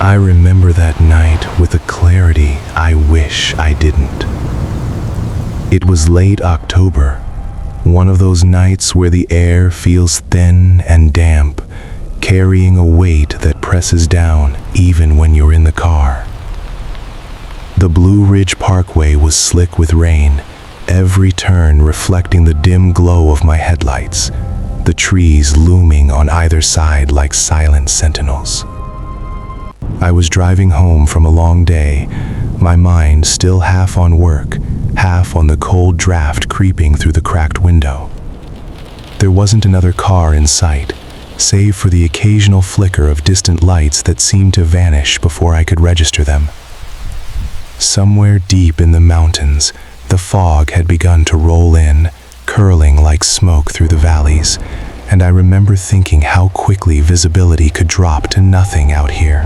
I remember that night with a clarity I wish I didn't. It was late October, one of those nights where the air feels thin and damp, carrying a weight that presses down even when you're in the car. The Blue Ridge Parkway was slick with rain, every turn reflecting the dim glow of my headlights, the trees looming on either side like silent sentinels. I was driving home from a long day, my mind still half on work, half on the cold draft creeping through the cracked window. There wasn't another car in sight, save for the occasional flicker of distant lights that seemed to vanish before I could register them. Somewhere deep in the mountains, the fog had begun to roll in, curling like smoke through the valleys, and I remember thinking how quickly visibility could drop to nothing out here.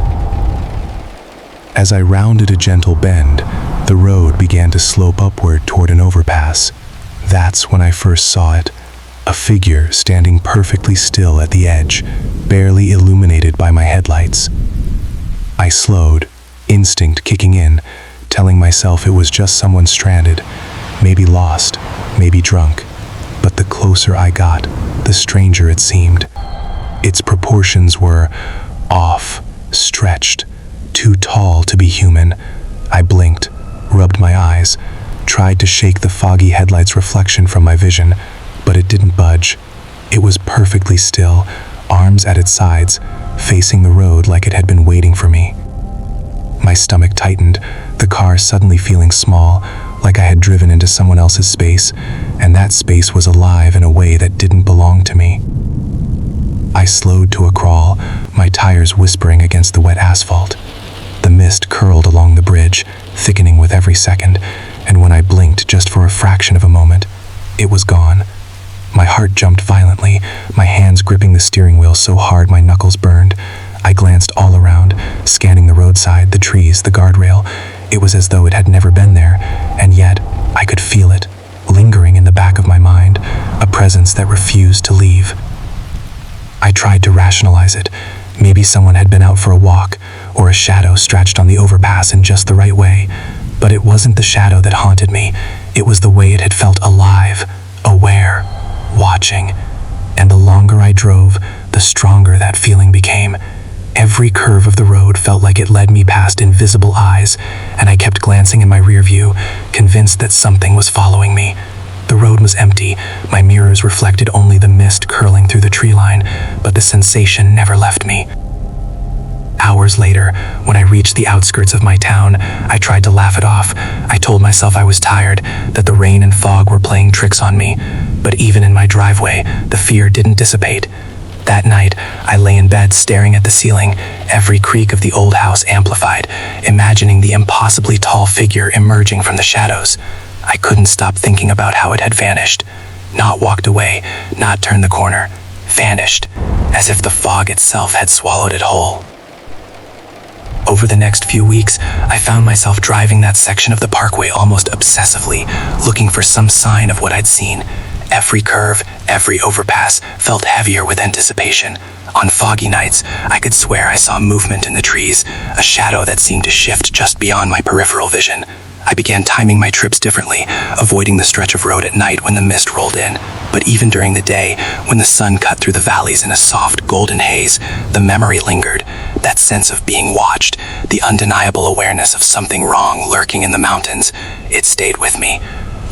As I rounded a gentle bend, the road began to slope upward toward an overpass. That's when I first saw it, a figure standing perfectly still at the edge, barely illuminated by my headlights. I slowed, instinct kicking in, telling myself it was just someone stranded, maybe lost, maybe drunk. But the closer I got, the stranger it seemed. Its proportions were off, stretched, too tall to be human. I blinked, rubbed my eyes, tried to shake the foggy headlights' reflection from my vision, but it didn't budge. It was perfectly still, arms at its sides, facing the road like it had been waiting for me. My stomach tightened, the car suddenly feeling small, like I had driven into someone else's space, and that space was alive in a way that didn't belong to me. I slowed to a crawl, my tires whispering against the wet asphalt. The mist curled along the bridge, thickening with every second, and when I blinked just for a fraction of a moment, it was gone. My heart jumped violently, my hands gripping the steering wheel so hard my knuckles burned. I glanced all around, scanning the roadside, the trees, the guardrail. It was as though it had never been there, and yet I could feel it, lingering in the back of my mind, a presence that refused to leave. I tried to rationalize it. Maybe someone had been out for a walk, or a shadow stretched on the overpass in just the right way. But it wasn't the shadow that haunted me. It was the way it had felt alive, aware, watching. And the longer I drove, the stronger that feeling became. Every curve of the road felt like it led me past invisible eyes, and I kept glancing in my rear view, convinced that something was following me. The road was empty, my mirrors reflected only the mist curling through the tree line, but the sensation never left me. Hours later, when I reached the outskirts of my town, I tried to laugh it off. I told myself I was tired, that the rain and fog were playing tricks on me. But even in my driveway, the fear didn't dissipate. That night, I lay in bed staring at the ceiling, every creak of the old house amplified, imagining the impossibly tall figure emerging from the shadows. I couldn't stop thinking about how it had vanished. Not walked away, not turned the corner. Vanished, as if the fog itself had swallowed it whole. Over the next few weeks, I found myself driving that section of the Parkway almost obsessively, looking for some sign of what I'd seen. Every curve, every overpass felt heavier with anticipation. On foggy nights, I could swear I saw movement in the trees, a shadow that seemed to shift just beyond my peripheral vision. I began timing my trips differently, avoiding the stretch of road at night when the mist rolled in. But even during the day, when the sun cut through the valleys in a soft, golden haze, the memory lingered. That sense of being watched, the undeniable awareness of something wrong lurking in the mountains, it stayed with me.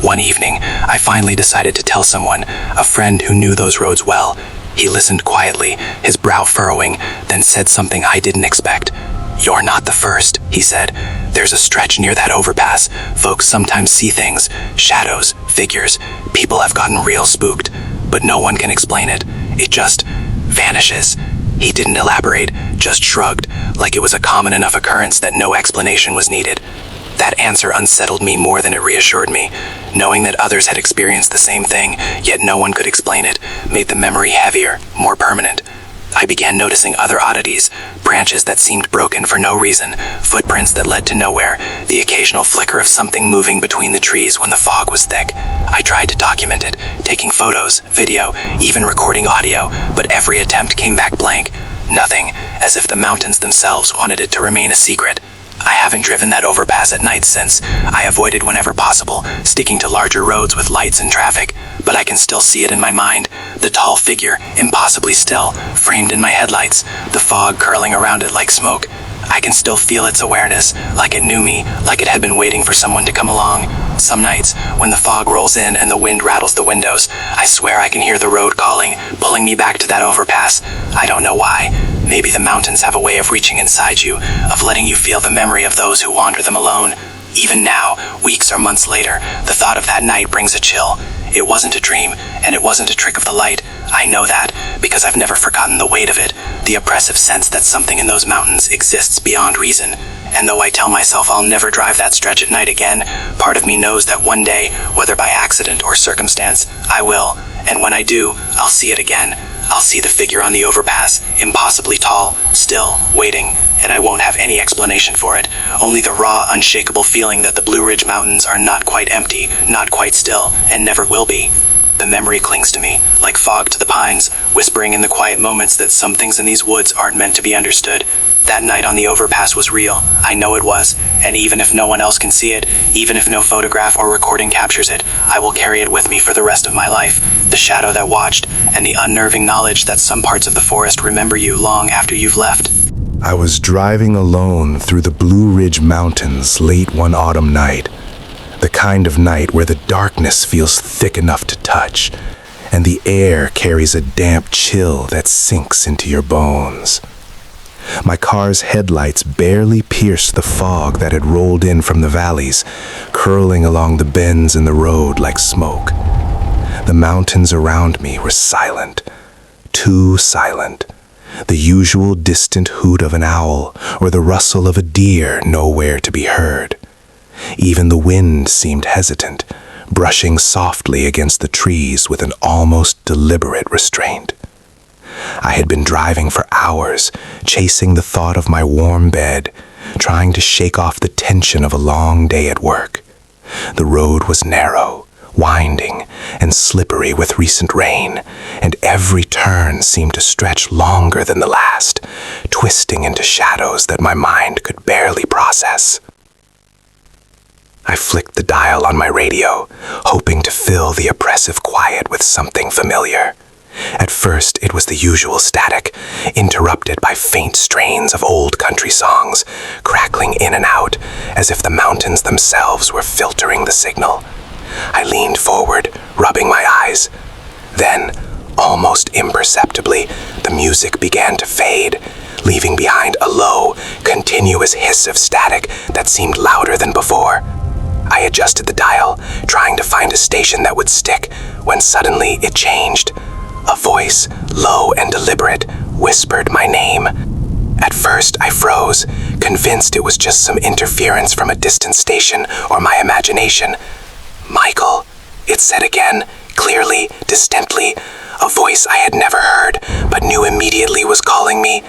One evening, I finally decided to tell someone, a friend who knew those roads well. He listened quietly, his brow furrowing, then said something I didn't expect. "You're not the first," he said. "There's a stretch near that overpass. Folks sometimes see things, shadows, figures. People have gotten real spooked, but no one can explain it. It just vanishes." He didn't elaborate, just shrugged, like it was a common enough occurrence that no explanation was needed. That answer unsettled me more than it reassured me. Knowing that others had experienced the same thing, yet no one could explain it, made the memory heavier, more permanent. I began noticing other oddities, branches that seemed broken for no reason, footprints that led to nowhere, the occasional flicker of something moving between the trees when the fog was thick. I tried to document it, taking photos, video, even recording audio, but every attempt came back blank. Nothing, as if the mountains themselves wanted it to remain a secret. I haven't driven that overpass at night since. I avoided whenever possible, sticking to larger roads with lights and traffic, but I can still see it in my mind. The tall figure, impossibly still, framed in my headlights, the fog curling around it like smoke. I can still feel its awareness, like it knew me, like it had been waiting for someone to come along. Some nights, when the fog rolls in and the wind rattles the windows, I swear I can hear the road calling, pulling me back to that overpass. I don't know why. Maybe the mountains have a way of reaching inside you, of letting you feel the memory of those who wander them alone. Even now, weeks or months later, the thought of that night brings a chill. It wasn't a dream, and it wasn't a trick of the light. I know that, because I've never forgotten the weight of it, the oppressive sense that something in those mountains exists beyond reason. And though I tell myself I'll never drive that stretch at night again, part of me knows that one day, whether by accident or circumstance, I will. And when I do, I'll see it again. I'll see the figure on the overpass, impossibly tall, still, waiting, and I won't have any explanation for it, only the raw, unshakable feeling that the Blue Ridge Mountains are not quite empty, not quite still, and never will be. The memory clings to me, like fog to the pines, whispering in the quiet moments that some things in these woods aren't meant to be understood. That night on the overpass was real. I know it was, and even if no one else can see it, even if no photograph or recording captures it, I will carry it with me for the rest of my life. The shadow that watched, and the unnerving knowledge that some parts of the forest remember you long after you've left. I was driving alone through the Blue Ridge Mountains late one autumn night. The kind of night where the darkness feels thick enough to touch, and the air carries a damp chill that sinks into your bones. My car's headlights barely pierced the fog that had rolled in from the valleys, curling along the bends in the road like smoke. The mountains around me were silent, too silent. The usual distant hoot of an owl or the rustle of a deer nowhere to be heard. Even the wind seemed hesitant, brushing softly against the trees with an almost deliberate restraint. I had been driving for hours, chasing the thought of my warm bed, trying to shake off the tension of a long day at work. The road was narrow, winding, and slippery with recent rain, and every turn seemed to stretch longer than the last, twisting into shadows that my mind could barely process. I flicked the dial on my radio, hoping to fill the oppressive quiet with something familiar. At first, it was the usual static, interrupted by faint strains of old country songs, crackling in and out, as if the mountains themselves were filtering the signal. I leaned forward, rubbing my eyes. Then, almost imperceptibly, the music began to fade, leaving behind a low, continuous hiss of static that seemed louder than before. I adjusted the dial, trying to find a station that would stick, when suddenly it changed. A voice, low and deliberate, whispered my name. At first, I froze, convinced it was just some interference from a distant station or my imagination. "Michael," it said again, clearly, distinctly, a voice I had never heard, but knew immediately was calling me.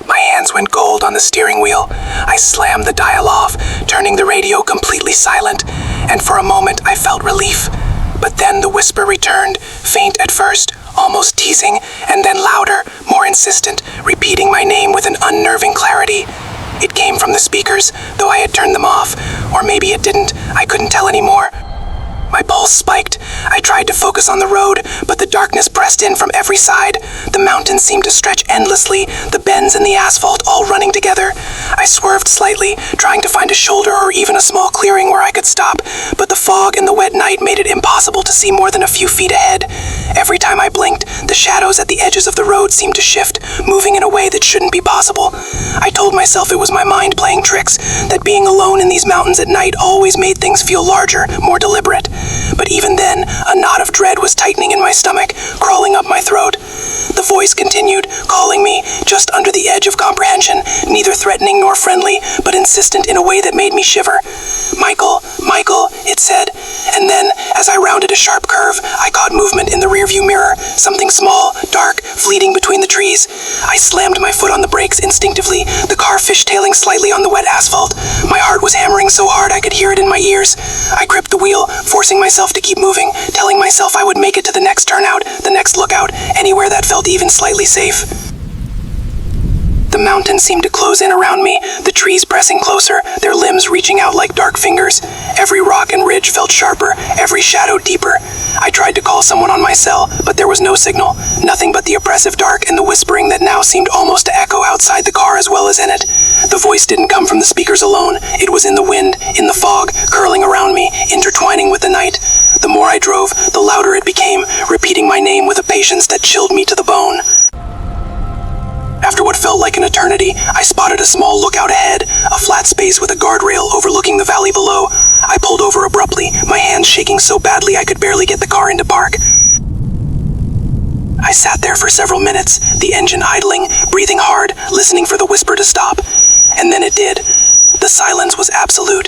My hands went cold on the steering wheel. I slammed the dial off, turning the radio completely silent, and for a moment I felt relief. But then the whisper returned, faint at first, almost teasing, and then louder, more insistent, repeating my name with an unnerving clarity. It came from the speakers, though I had turned them off, or maybe it didn't. I couldn't tell anymore. My pulse spiked. I tried to focus on the road, but the darkness pressed in from every side. The mountains seemed to stretch endlessly, the bends in the asphalt all running together. I swerved slightly, trying to find a shoulder or even a small clearing where I could stop, but the fog and the wet night made it impossible to see more than a few feet ahead. Every time I blinked, the shadows at the edges of the road seemed to shift, moving in a way that shouldn't be possible. I told myself it was my mind playing tricks, that being alone in these mountains at night always made things feel larger, more deliberate. But even then, a knot of dread was tightening in my stomach, crawling up my throat. The voice continued, calling me, just under the edge of comprehension, neither threatening nor friendly, but insistent in a way that made me shiver. "Michael, Michael," it said, and then, as I rounded a sharp curve, I caught movement in the rearview mirror, something small, dark, fleeting between the trees. I slammed my foot on the brakes instinctively, the car fishtailing slightly on the wet asphalt. My heart was hammering so hard I could hear it in my ears. I gripped the wheel, forcing myself to keep moving, telling myself I would make it to the next turnout, the next lookout, anywhere that felt even slightly safe. The mountains seemed to close in around me, the trees pressing closer, their limbs reaching out like dark fingers. Every rock and ridge felt sharper, every shadow deeper. I tried to call someone on my cell, but there was no signal. Nothing but the oppressive dark and the whispering that now seemed almost to echo outside the car as well as in it. The voice didn't come from the speakers alone. It was in the wind, in the fog, curling around me, intertwining with the night. The more I drove, the louder it became, repeating my name with a patience that chilled me to the bone. After what felt like an eternity, I spotted a small lookout ahead, a flat space with a guardrail overlooking the valley below. I pulled over abruptly, my hands shaking so badly I could barely get the car into park. I sat there for several minutes, the engine idling, breathing hard, listening for the whisper to stop. And then it did. The silence was absolute.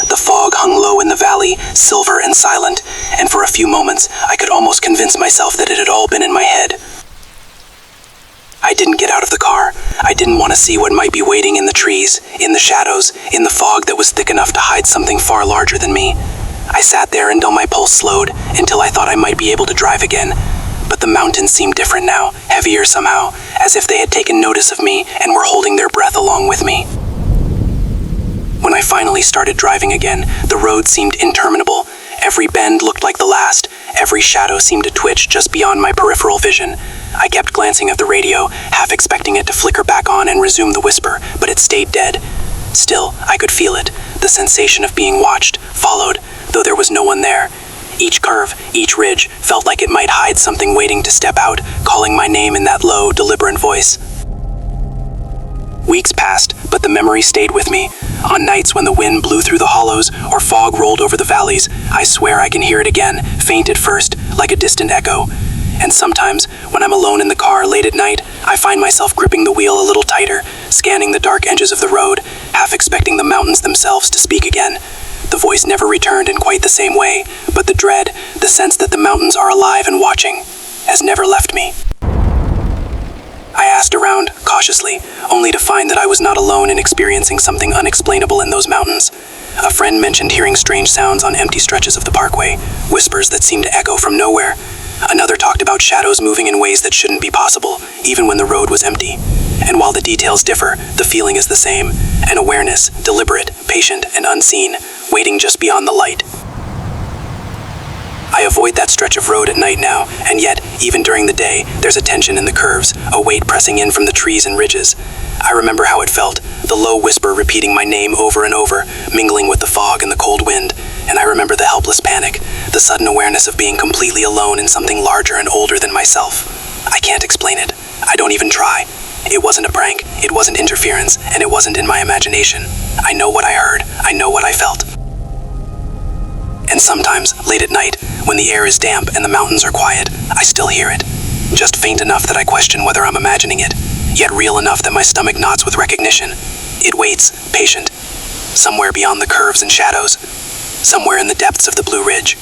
The fog hung low in the valley, silver and silent, and for a few moments I could almost convince myself that it had all been in my head. I didn't get out of the car. I didn't want to see what might be waiting in the trees, in the shadows, in the fog that was thick enough to hide something far larger than me. I sat there until my pulse slowed, until I thought I might be able to drive again. But the mountains seemed different now, heavier somehow, as if they had taken notice of me and were holding their breath along with me. When I finally started driving again, the road seemed interminable. Every bend looked like the last. Every shadow seemed to twitch just beyond my peripheral vision. I kept glancing at the radio, half expecting it to flicker back on and resume the whisper, but it stayed dead. Still, I could feel it, the sensation of being watched, followed, though there was no one there. Each curve, each ridge, felt like it might hide something waiting to step out, calling my name in that low, deliberate voice. Weeks passed, but the memory stayed with me. On nights when the wind blew through the hollows or fog rolled over the valleys, I swear I can hear it again, faint at first, like a distant echo. And sometimes, when I'm alone in the car late at night, I find myself gripping the wheel a little tighter, scanning the dark edges of the road, half expecting the mountains themselves to speak again. The voice never returned in quite the same way, but the dread, the sense that the mountains are alive and watching, has never left me. I asked around, cautiously, only to find that I was not alone in experiencing something unexplainable in those mountains. A friend mentioned hearing strange sounds on empty stretches of the Parkway, whispers that seemed to echo from nowhere. Another talked about shadows moving in ways that shouldn't be possible, even when the road was empty. And while the details differ, the feeling is the same, an awareness, deliberate, patient, and unseen, waiting just beyond the light. I avoid that stretch of road at night now, and yet, even during the day, there's a tension in the curves, a weight pressing in from the trees and ridges. I remember how it felt, the low whisper repeating my name over and over, mingling with the fog and the cold wind, and I remember the helpless panic, the sudden awareness of being completely alone in something larger and older than myself. I can't explain it. I don't even try. It wasn't a prank, it wasn't interference, and it wasn't in my imagination. I know what I heard, I know what I felt. And sometimes, late at night, when the air is damp and the mountains are quiet, I still hear it. Just faint enough that I question whether I'm imagining it, yet real enough that my stomach knots with recognition. It waits, patient, somewhere beyond the curves and shadows, somewhere in the depths of the Blue Ridge,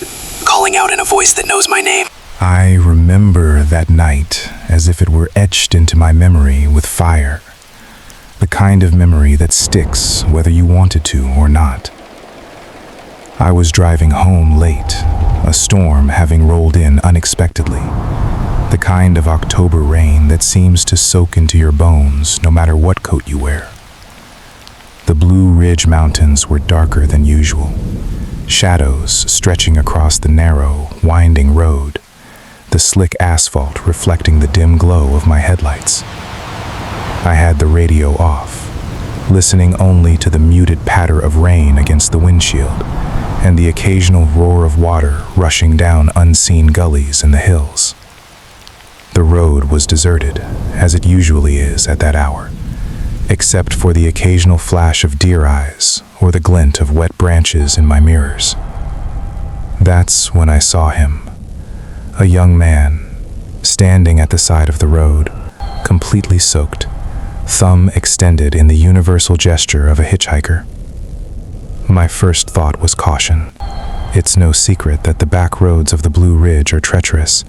calling out in a voice that knows my name. I remember that night as if it were etched into my memory with fire. The kind of memory that sticks whether you want it to or not. I was driving home late, a storm having rolled in unexpectedly. The kind of October rain that seems to soak into your bones no matter what coat you wear. The Blue Ridge Mountains were darker than usual, shadows stretching across the narrow, winding road, the slick asphalt reflecting the dim glow of my headlights. I had the radio off, listening only to the muted patter of rain against the windshield, and the occasional roar of water rushing down unseen gullies in the hills. The road was deserted, as it usually is at that hour, except for the occasional flash of deer eyes or the glint of wet branches in my mirrors. That's when I saw him, a young man, standing at the side of the road, completely soaked, thumb extended in the universal gesture of a hitchhiker. My first thought was caution. It's no secret that the back roads of the Blue Ridge are treacherous,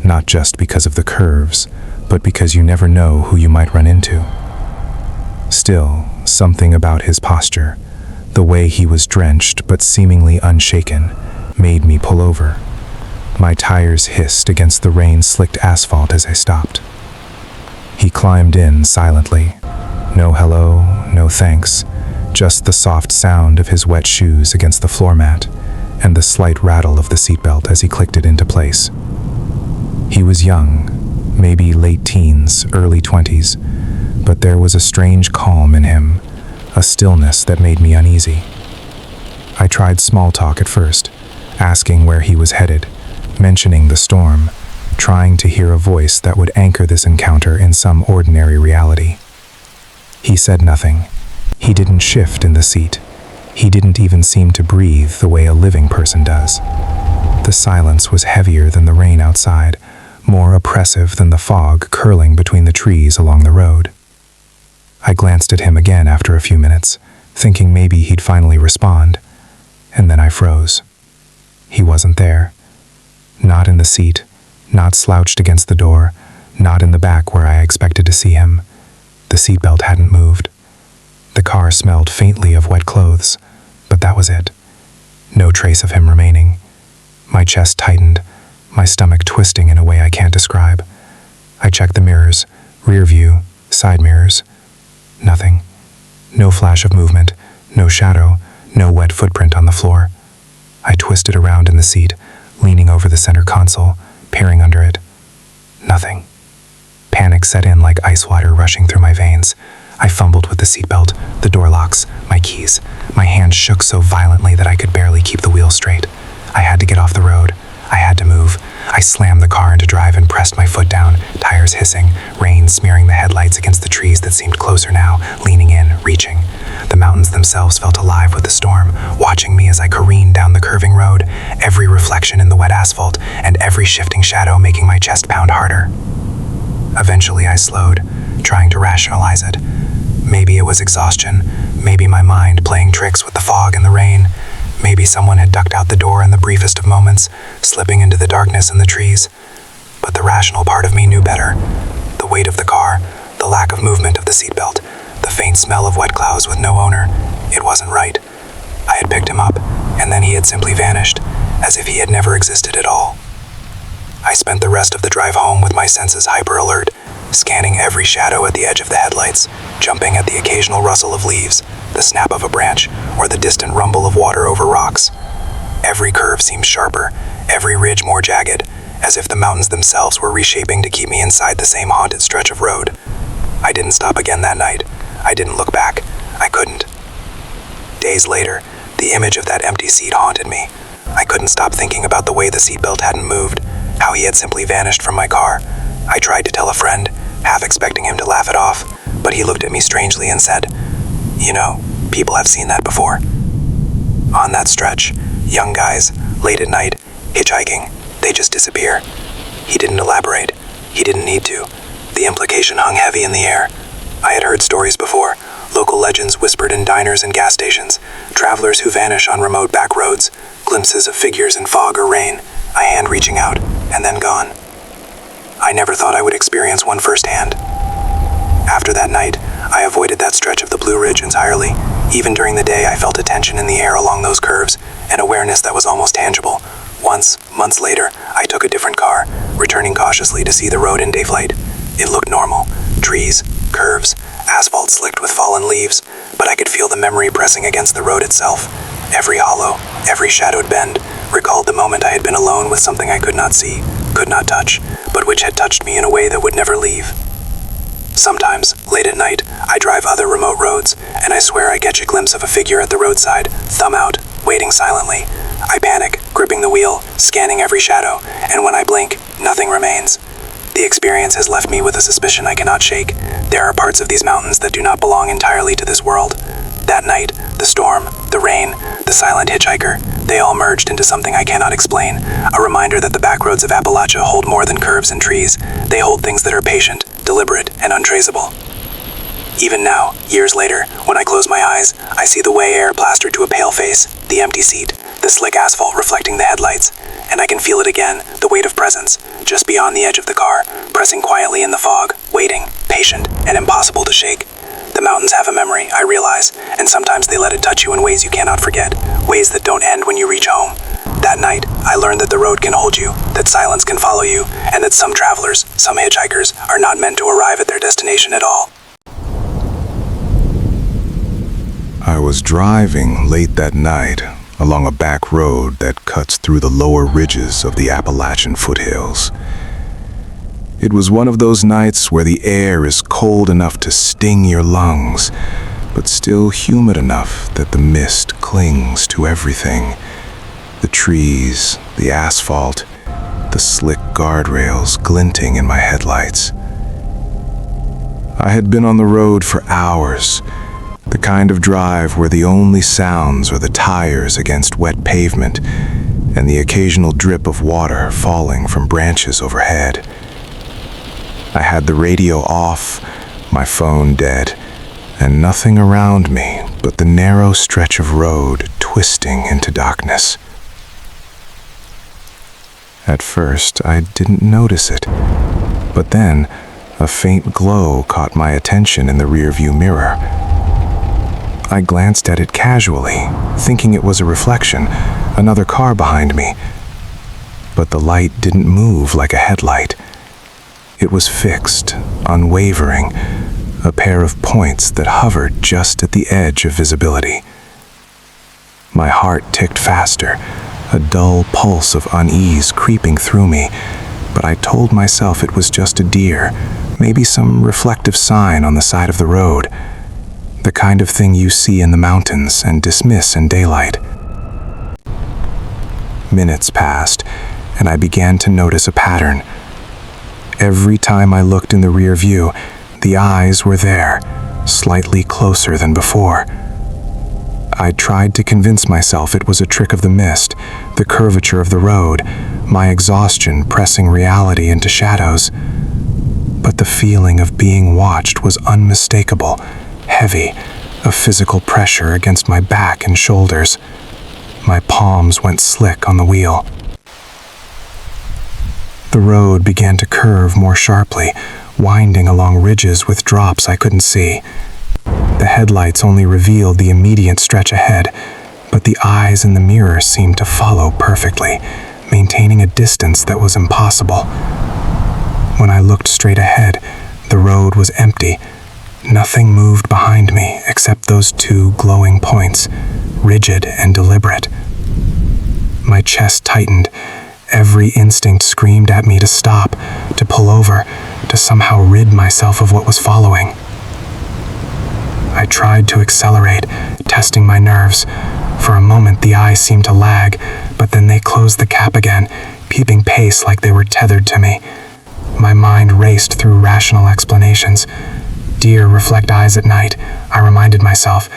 not just because of the curves, but because you never know who you might run into. Still, something about his posture, the way he was drenched but seemingly unshaken, made me pull over. My tires hissed against the rain-slicked asphalt as I stopped. He climbed in silently, thanks, just the soft sound of his wet shoes against the floor mat and the slight rattle of the seatbelt as he clicked it into place. He was young, maybe late teens, early 20s, but there was a strange calm in him, a stillness that made me uneasy. I tried small talk at first, asking where he was headed, mentioning the storm, trying to hear a voice that would anchor this encounter in some ordinary reality. He said nothing. He didn't shift in the seat. He didn't even seem to breathe the way a living person does. The silence was heavier than the rain outside, more oppressive than the fog curling between the trees along the road. I glanced at him again after a few minutes, thinking maybe he'd finally respond, and then I froze. He wasn't there. Not in the seat, not slouched against the door, not in the back where I expected to see him. The seatbelt hadn't moved. The car smelled faintly of wet clothes, but that was it. No trace of him remaining. My chest tightened, my stomach twisting in a way I can't describe. I checked the mirrors, rear view, side mirrors. Nothing. No flash of movement, no shadow, no wet footprint on the floor. I twisted around in the seat, leaning over the center console, peering under it. Nothing. Panic set in like ice water rushing through my veins. I fumbled with the seatbelt, the door locks, my keys. My hands shook so violently that I could barely keep the wheel straight. I had to get off the road. I had to move. I slammed the car into drive and pressed my foot down, tires hissing, rain smearing the headlights against the trees that seemed closer now, leaning in, reaching. The mountains themselves felt alive with the storm, watching me as I careened down the curving road, every reflection in the wet asphalt and every shifting shadow making my chest pound harder. Eventually I slowed, trying to rationalize it. Maybe it was exhaustion, maybe my mind playing tricks with the fog and the rain. Maybe someone had ducked out the door in the briefest of moments, slipping into the darkness and the trees. But the rational part of me knew better. The weight of the car, the lack of movement of the seatbelt, the faint smell of wet clouds with no owner. It wasn't right. I had picked him up, and then he had simply vanished, as if he had never existed at all. I spent the rest of the drive home with my senses hyper-alert, scanning every shadow at the edge of the headlights, jumping at the occasional rustle of leaves, the snap of a branch, or the distant rumble of water over rocks. Every curve seemed sharper, every ridge more jagged, as if the mountains themselves were reshaping to keep me inside the same haunted stretch of road. I didn't stop again that night. I didn't look back. I couldn't. Days later, the image of that empty seat haunted me. I couldn't stop thinking about the way the seatbelt hadn't moved, how he had simply vanished from my car. I tried to tell a friend, half expecting him to laugh it off, but he looked at me strangely and said, "You know, people have seen that before." On that stretch, young guys, late at night, hitchhiking, they just disappear. He didn't elaborate. He didn't need to. The implication hung heavy in the air. I had heard stories before, local legends whispered in diners and gas stations, travelers who vanish on remote back roads, glimpses of figures in fog or rain, a hand reaching out, and then gone. I never thought I would experience one firsthand. After that night, I avoided that stretch of the Blue Ridge entirely. Even during the day, I felt a tension in the air along those curves, an awareness that was almost tangible. Once, months later, I took a different car, returning cautiously to see the road in daylight. It looked normal. Trees, curves, asphalt slicked with fallen leaves, but I could feel the memory pressing against the road itself. Every hollow, every shadowed bend, recalled the moment I had been alone with something I could not see, could not touch, but which had touched me in a way that would never leave. Sometimes, late at night, I drive other remote roads, and I swear I catch a glimpse of a figure at the roadside, thumb out, waiting silently. I panic, gripping the wheel, scanning every shadow, and when I blink, nothing remains. The experience has left me with a suspicion I cannot shake. There are parts of these mountains that do not belong entirely to this world. That night, the storm, the rain, the silent hitchhiker, they all merged into something I cannot explain. A reminder that the backroads of Appalachia hold more than curves and trees. They hold things that are patient, deliberate, and untraceable. Even now, years later, when I close my eyes, I see the way air plastered to a pale face, the empty seat, the slick asphalt reflecting the headlights, and I can feel it again, the weight of presence, just beyond the edge of the car, pressing quietly in the fog, waiting, patient, and impossible to shake. The mountains have a memory, I realize, and sometimes they let it touch you in ways you cannot forget, ways that don't end when you reach home. That night, I learned that the road can hold you, that silence can follow you, and that some travelers, some hitchhikers, are not meant to arrive at their destination at all. I was driving late that night along a back road that cuts through the lower ridges of the Appalachian foothills. It was one of those nights where the air is cold enough to sting your lungs, but still humid enough that the mist clings to everything. The trees, the asphalt, the slick guardrails glinting in my headlights. I had been on the road for hours, the kind of drive where the only sounds are the tires against wet pavement and the occasional drip of water falling from branches overhead. I had the radio off, my phone dead, and nothing around me but the narrow stretch of road twisting into darkness. At first, I didn't notice it, but then a faint glow caught my attention in the rearview mirror. I glanced at it casually, thinking it was a reflection, another car behind me. But the light didn't move like a headlight. It was fixed, unwavering, a pair of points that hovered just at the edge of visibility. My heart ticked faster, a dull pulse of unease creeping through me, but I told myself it was just a deer, maybe some reflective sign on the side of the road, the kind of thing you see in the mountains and dismiss in daylight. Minutes passed, and I began to notice a pattern. Every time I looked in the rear view, the eyes were there, slightly closer than before. I tried to convince myself it was a trick of the mist, the curvature of the road, my exhaustion pressing reality into shadows. But the feeling of being watched was unmistakable, heavy, a physical pressure against my back and shoulders. My palms went slick on the wheel. The road began to curve more sharply, winding along ridges with drops I couldn't see. The headlights only revealed the immediate stretch ahead, but the eyes in the mirror seemed to follow perfectly, maintaining a distance that was impossible. When I looked straight ahead, the road was empty. Nothing moved behind me except those two glowing points, rigid and deliberate. My chest tightened. Every instinct screamed at me to stop, to pull over, to somehow rid myself of what was following. I tried to accelerate, testing my nerves. For a moment, the eyes seemed to lag, but then they closed the cap again, keeping pace like they were tethered to me. My mind raced through rational explanations. Deer reflect eyes at night, I reminded myself.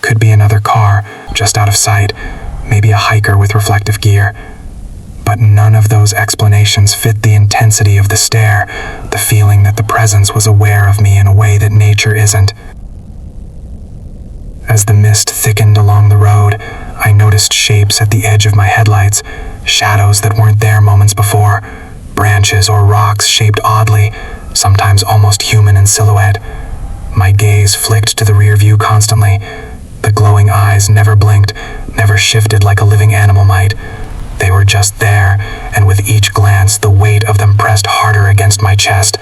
Could be another car, just out of sight, maybe a hiker with reflective gear. But none of those explanations fit the intensity of the stare, the feeling that the presence was aware of me in a way that nature isn't. As the mist thickened along the road, I noticed shapes at the edge of my headlights, shadows that weren't there moments before, branches or rocks shaped oddly, sometimes almost human in silhouette. My gaze flicked to the rear view constantly. The glowing eyes never blinked, never shifted like a living animal might. They were just there, and with each glance, the weight of them pressed harder against my chest.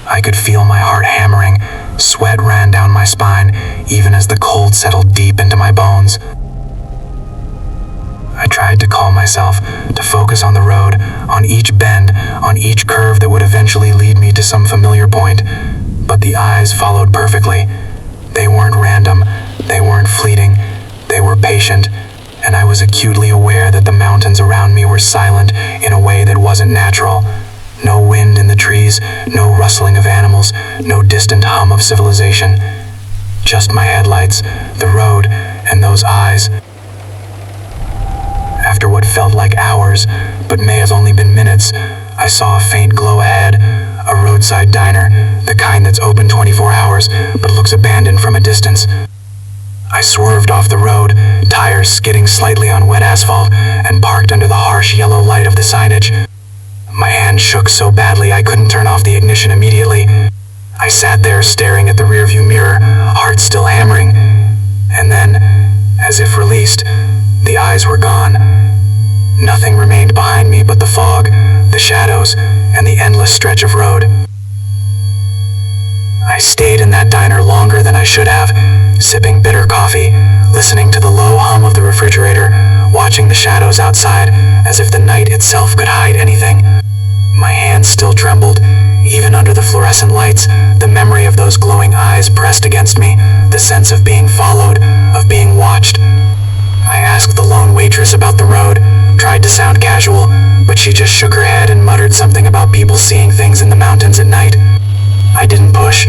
I could feel my heart hammering. Sweat ran down my spine, even as the cold settled deep into my bones. I tried to calm myself, to focus on the road, on each bend, on each curve that would eventually lead me to some familiar point. But the eyes followed perfectly. They weren't random, they weren't fleeting, they were patient, and I was acutely aware that the mountains around me were silent in a way that wasn't natural. No wind in the trees, no rustling of animals, no distant hum of civilization. Just my headlights, the road, and those eyes. After what felt like hours, but may have only been minutes, I saw a faint glow ahead, a roadside diner, the kind that's open 24 hours, but looks abandoned from a distance. I swerved off the road, tires skidding slightly on wet asphalt, and parked under the harsh yellow light of the signage. My hand shook so badly I couldn't turn off the ignition immediately. I sat there staring at the rearview mirror, heart still hammering. And then, as if released, the eyes were gone. Nothing remained behind me but the fog, the shadows, and the endless stretch of road. I stayed in that diner longer than I should have, sipping bitter coffee, listening to the low hum of the refrigerator, watching the shadows outside as if the night itself could hide anything. My hands still trembled, even under the fluorescent lights, the memory of those glowing eyes pressed against me, the sense of being followed, of being watched. I asked the lone waitress about the road, tried to sound casual, but she just shook her head and muttered something about people seeing things in the mountains at night. I didn't push.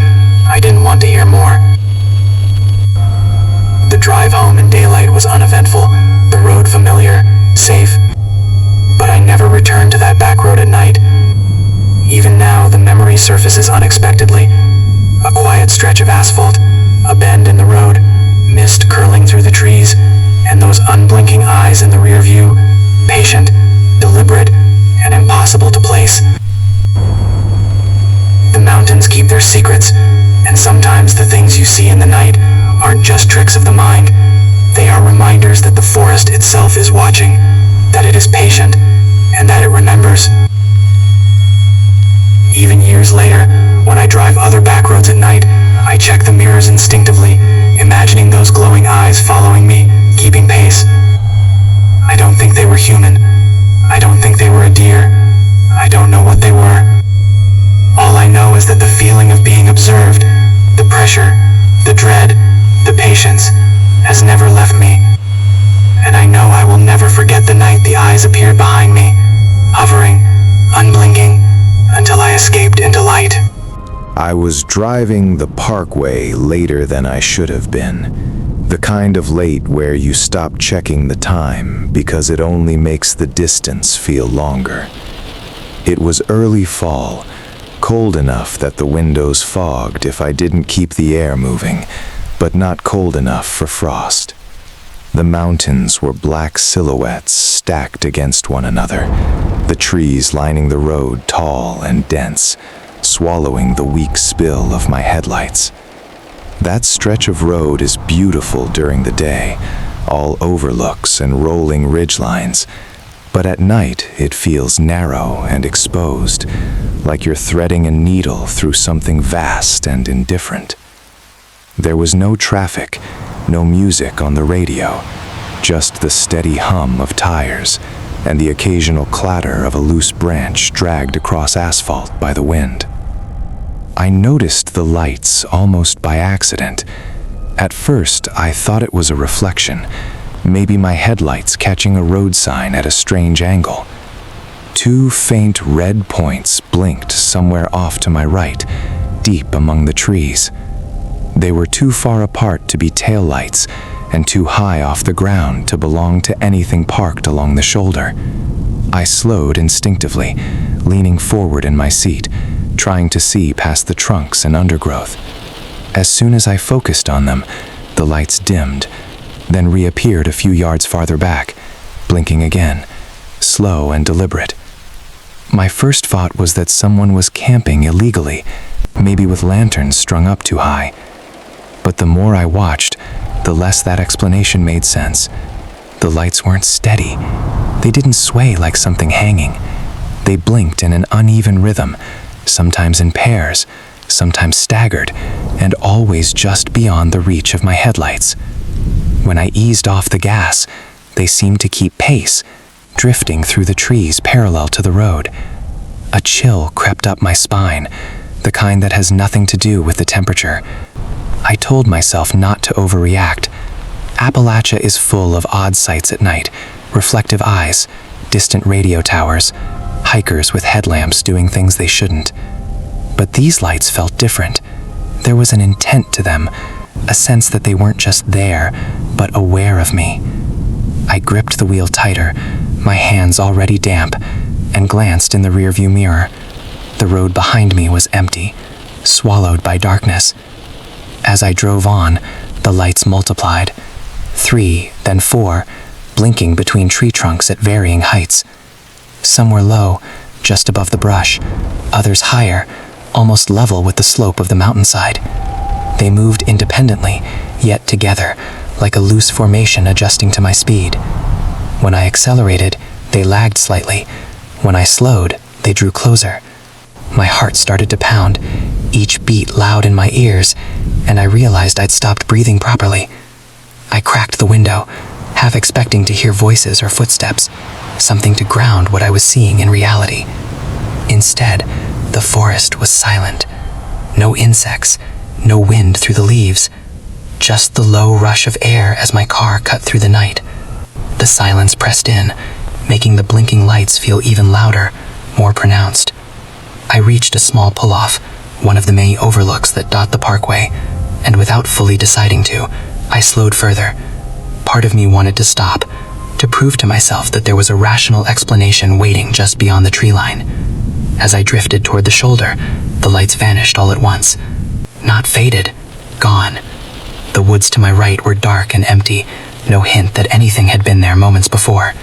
I didn't want to hear more. The drive home in daylight was uneventful, the road familiar, safe. But I never returned to that back road at night. Even now, the memory surfaces unexpectedly. A quiet stretch of asphalt, a bend in the road, mist curling through the trees, and those unblinking eyes in the rear view, patient, deliberate, and impossible to place. The mountains keep their secrets, and sometimes the things you see in the night aren't just tricks of the mind. They are reminders that the forest itself is watching, that it is patient, and that it remembers. Even years later, when I drive other back roads at night, I check the mirrors instinctively, imagining those glowing eyes following me, keeping pace. I don't think they were human. I don't think they were a deer. I don't know what they were. All I know is that the feeling of being observed, the pressure, the dread, the patience, has never left me. And I know I will never forget the night the eyes appeared behind me, hovering, unblinking, until I escaped into light. I was driving the Parkway later than I should have been. The kind of late where you stop checking the time because it only makes the distance feel longer. It was early fall, cold enough that the windows fogged if I didn't keep the air moving, but not cold enough for frost. The mountains were black silhouettes stacked against one another, the trees lining the road tall and dense, swallowing the weak spill of my headlights. That stretch of road is beautiful during the day, all overlooks and rolling ridgelines, but at night it feels narrow and exposed, like you're threading a needle through something vast and indifferent. There was no traffic, no music on the radio, just the steady hum of tires and the occasional clatter of a loose branch dragged across asphalt by the wind. I noticed the lights almost by accident. At first, I thought it was a reflection, maybe my headlights catching a road sign at a strange angle. Two faint red points blinked somewhere off to my right, deep among the trees. They were too far apart to be taillights and too high off the ground to belong to anything parked along the shoulder. I slowed instinctively, leaning forward in my seat, trying to see past the trunks and undergrowth. As soon as I focused on them, the lights dimmed, then reappeared a few yards farther back, blinking again, slow and deliberate. My first thought was that someone was camping illegally, maybe with lanterns strung up too high. But the more I watched, the less that explanation made sense. The lights weren't steady. They didn't sway like something hanging. They blinked in an uneven rhythm, sometimes in pairs, sometimes staggered, and always just beyond the reach of my headlights. When I eased off the gas, they seemed to keep pace, drifting through the trees parallel to the road. A chill crept up my spine, the kind that has nothing to do with the temperature. I told myself not to overreact. Appalachia is full of odd sights at night, reflective eyes, distant radio towers, hikers with headlamps doing things they shouldn't. But these lights felt different. There was an intent to them, a sense that they weren't just there, but aware of me. I gripped the wheel tighter, my hands already damp, and glanced in the rearview mirror. The road behind me was empty, swallowed by darkness. As I drove on, the lights multiplied. 3, then 4, blinking between tree trunks at varying heights. Some were low, just above the brush, others higher, almost level with the slope of the mountainside. They moved independently, yet together, like a loose formation adjusting to my speed. When I accelerated, they lagged slightly. When I slowed, they drew closer. My heart started to pound, each beat loud in my ears, and I realized I'd stopped breathing properly. I cracked the window, half expecting to hear voices or footsteps, something to ground what I was seeing in reality. Instead, the forest was silent. No insects, no wind through the leaves, just the low rush of air as my car cut through the night. The silence pressed in, making the blinking lights feel even louder, more pronounced. I reached a small pull-off, one of the many overlooks that dot the Parkway, and without fully deciding to, I slowed further. Part of me wanted to stop, to prove to myself that there was a rational explanation waiting just beyond the tree line. As I drifted toward the shoulder, the lights vanished all at once. Not faded, gone. The woods to my right were dark and empty, no hint that anything had been there moments before.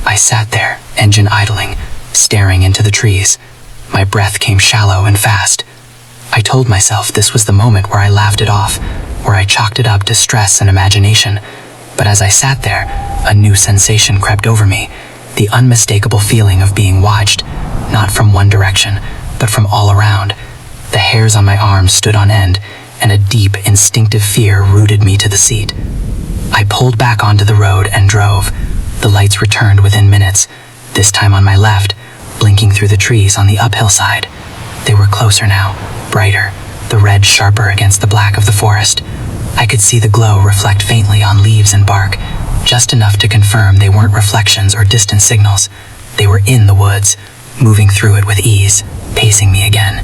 I sat there, engine idling, staring into the trees. My breath came shallow and fast. I told myself this was the moment where I laughed it off, where I chalked it up to stress and imagination. But as I sat there, a new sensation crept over me, the unmistakable feeling of being watched, not from one direction, but from all around. The hairs on my arms stood on end, and a deep, instinctive fear rooted me to the seat. I pulled back onto the road and drove. The lights returned within minutes, this time on my left, blinking through the trees on the uphill side. They were closer now, brighter, the red sharper against the black of the forest. I could see the glow reflect faintly on leaves and bark, just enough to confirm they weren't reflections or distant signals. They were in the woods, moving through it with ease, pacing me again.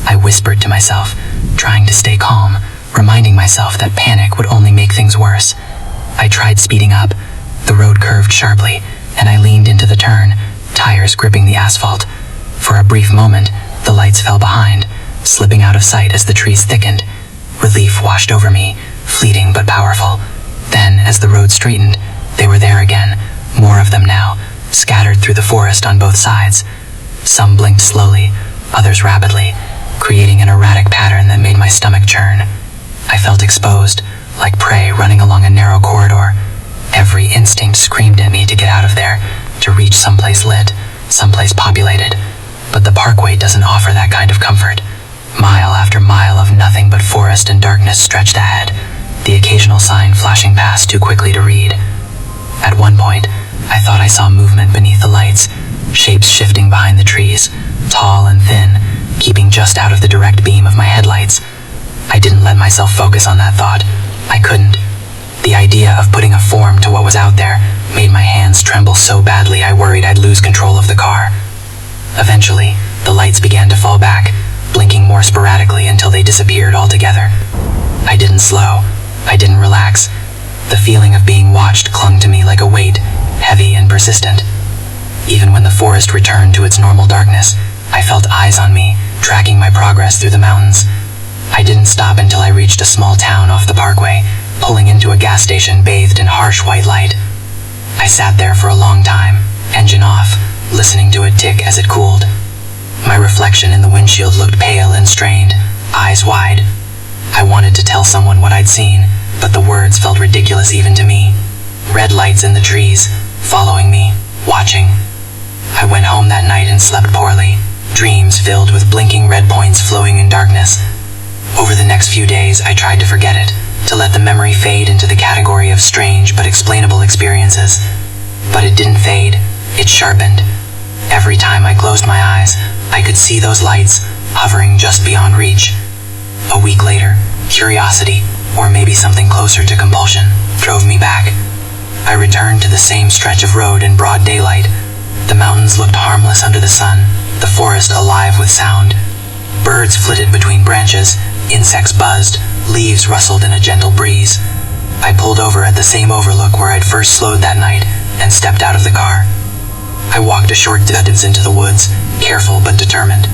I whispered to myself, trying to stay calm, reminding myself that panic would only make things worse. I tried speeding up. The road curved sharply, and I leaned into the turn, tires gripping the asphalt. For a brief moment, the lights fell behind, slipping out of sight as the trees thickened. Relief washed over me, fleeting but powerful. Then, as the road straightened, they were there again, more of them now, scattered through the forest on both sides. Some blinked slowly, others rapidly, creating an erratic pattern that made my stomach churn. I felt exposed, like prey running along a narrow corridor. Every instinct screamed at me to get out of there, to reach someplace lit, someplace populated. But the Parkway doesn't offer that kind of comfort. Mile after mile of nothing but forest and darkness stretched ahead, the occasional sign flashing past too quickly to read. At one point, I thought I saw movement beneath the lights, shapes shifting behind the trees, tall and thin, keeping just out of the direct beam of my headlights. I didn't let myself focus on that thought. I couldn't. The idea of putting a form to what was out there made my hands tremble so badly I worried I'd lose control of the car. Eventually, the lights began to fall back, blinking more sporadically until they disappeared altogether. I didn't slow. I didn't relax. The feeling of being watched clung to me like a weight, heavy and persistent. Even when the forest returned to its normal darkness, I felt eyes on me, tracking my progress through the mountains. I didn't stop until I reached a small town off the Parkway, pulling into a gas station bathed in harsh white light. I sat there for a long time, engine off, listening to it tick as it cooled. My reflection in the windshield looked pale and strained, eyes wide. I wanted to tell someone what I'd seen, but the words felt ridiculous even to me. Red lights in the trees, following me, watching. I went home that night and slept poorly, dreams filled with blinking red points flowing in darkness. Over the next few days, I tried to forget it, to let the memory fade into the category of strange but explainable experiences. But it didn't fade, it sharpened. Every time I closed my eyes, I could see those lights, hovering just beyond reach. A week later, curiosity, or maybe something closer to compulsion, drove me back. I returned to the same stretch of road in broad daylight. The mountains looked harmless under the sun, the forest alive with sound. Birds flitted between branches, insects buzzed, leaves rustled in a gentle breeze. I pulled over at the same overlook where I'd first slowed that night and stepped out of the car. I walked a short distance into the woods, careful but determined.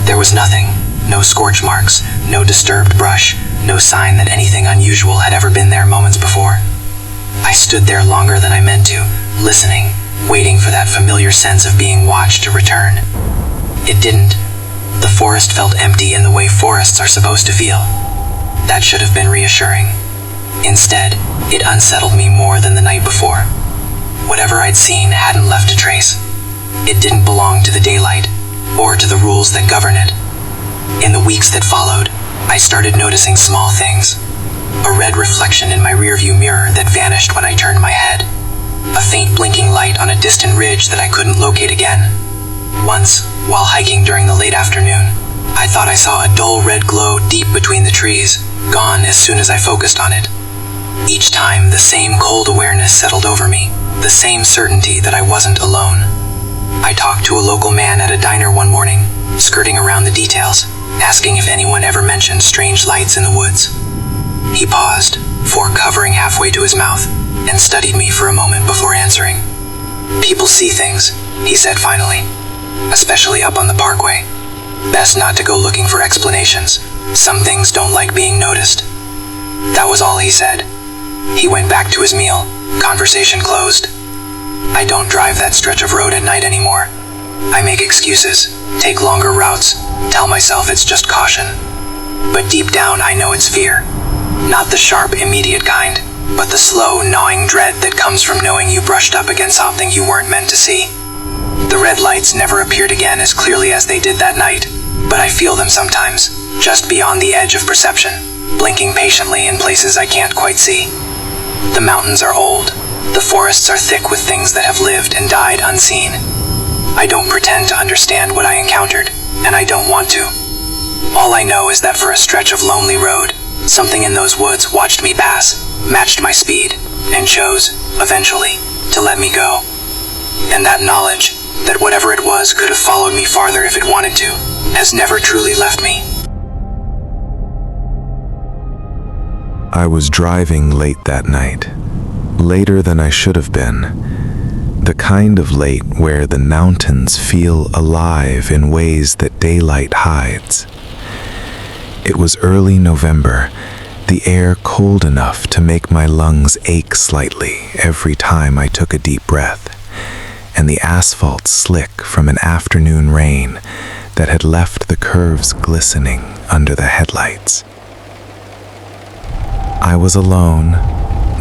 There was nothing, no scorch marks, no disturbed brush, no sign that anything unusual had ever been there moments before. I stood there longer than I meant to, listening, waiting for that familiar sense of being watched to return. It didn't. The forest felt empty in the way forests are supposed to feel. That should have been reassuring. Instead, it unsettled me more than the night Whatever I'd seen hadn't left a trace. It didn't belong to the daylight, or to the rules that govern it. In the weeks that followed, I started noticing small things. A red reflection in my rearview mirror that vanished when I turned my head. A faint blinking light on a distant ridge that I couldn't locate again. Once, while hiking during the late afternoon, I thought I saw a dull red glow deep between the trees, gone as soon as I focused on it. Each time, the same cold awareness settled over me, the same certainty that I wasn't alone. I talked to a local man at a diner one morning, skirting around the details, asking if anyone ever mentioned strange lights in the woods. He paused, fork hovering halfway to his mouth, and studied me for a moment before answering. "People see things," he said finally, "especially up on the Parkway. Best not to go looking for explanations. Some things don't like being noticed." That was all he said. He went back to his meal, conversation closed. I don't drive that stretch of road at night anymore. I make excuses, take longer routes, tell myself it's just caution. But deep down I know it's fear. Not the sharp, immediate kind, but the slow, gnawing dread that comes from knowing you brushed up against something you weren't meant to see. The red lights never appeared again as clearly as they did that night, but I feel them sometimes, just beyond the edge of perception, blinking patiently in places I can't quite see. The mountains are old. The forests are thick with things that have lived and died unseen. I don't pretend to understand what I encountered, and I don't want to. All I know is that for a stretch of lonely road, something in those woods watched me pass, matched my speed, and chose, eventually, to let me go. And that knowledge, that whatever it was could have followed me farther if it wanted to, has never truly left me. I was driving late that night, later than I should have been. The kind of late where the mountains feel alive in ways that daylight hides. It was early November, the air cold enough to make my lungs ache slightly every time I took a deep breath, and the asphalt slick from an afternoon rain that had left the curves glistening under the headlights. I was alone,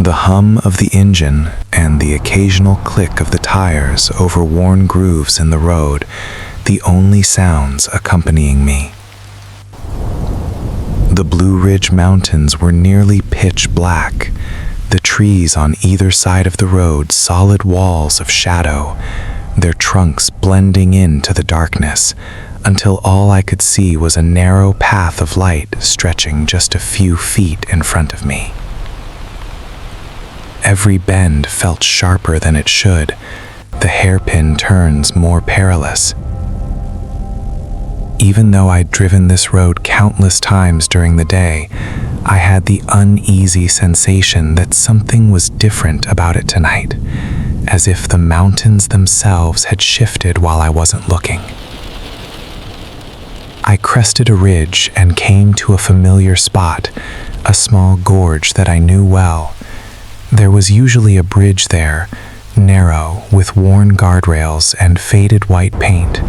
the hum of the engine and the occasional click of the tires over worn grooves in the road, the only sounds accompanying me. The Blue Ridge Mountains were nearly pitch black, the trees on either side of the road solid walls of shadow, their trunks blending into the darkness, until all I could see was a narrow path of light stretching just a few feet in front of me. Every bend felt sharper than it should, the hairpin turns more perilous. Even though I'd driven this road countless times during the day, I had the uneasy sensation that something was different about it tonight, as if the mountains themselves had shifted while I wasn't looking. I crested a ridge and came to a familiar spot, a small gorge that I knew well. There was usually a bridge there, narrow, with worn guardrails and faded white paint,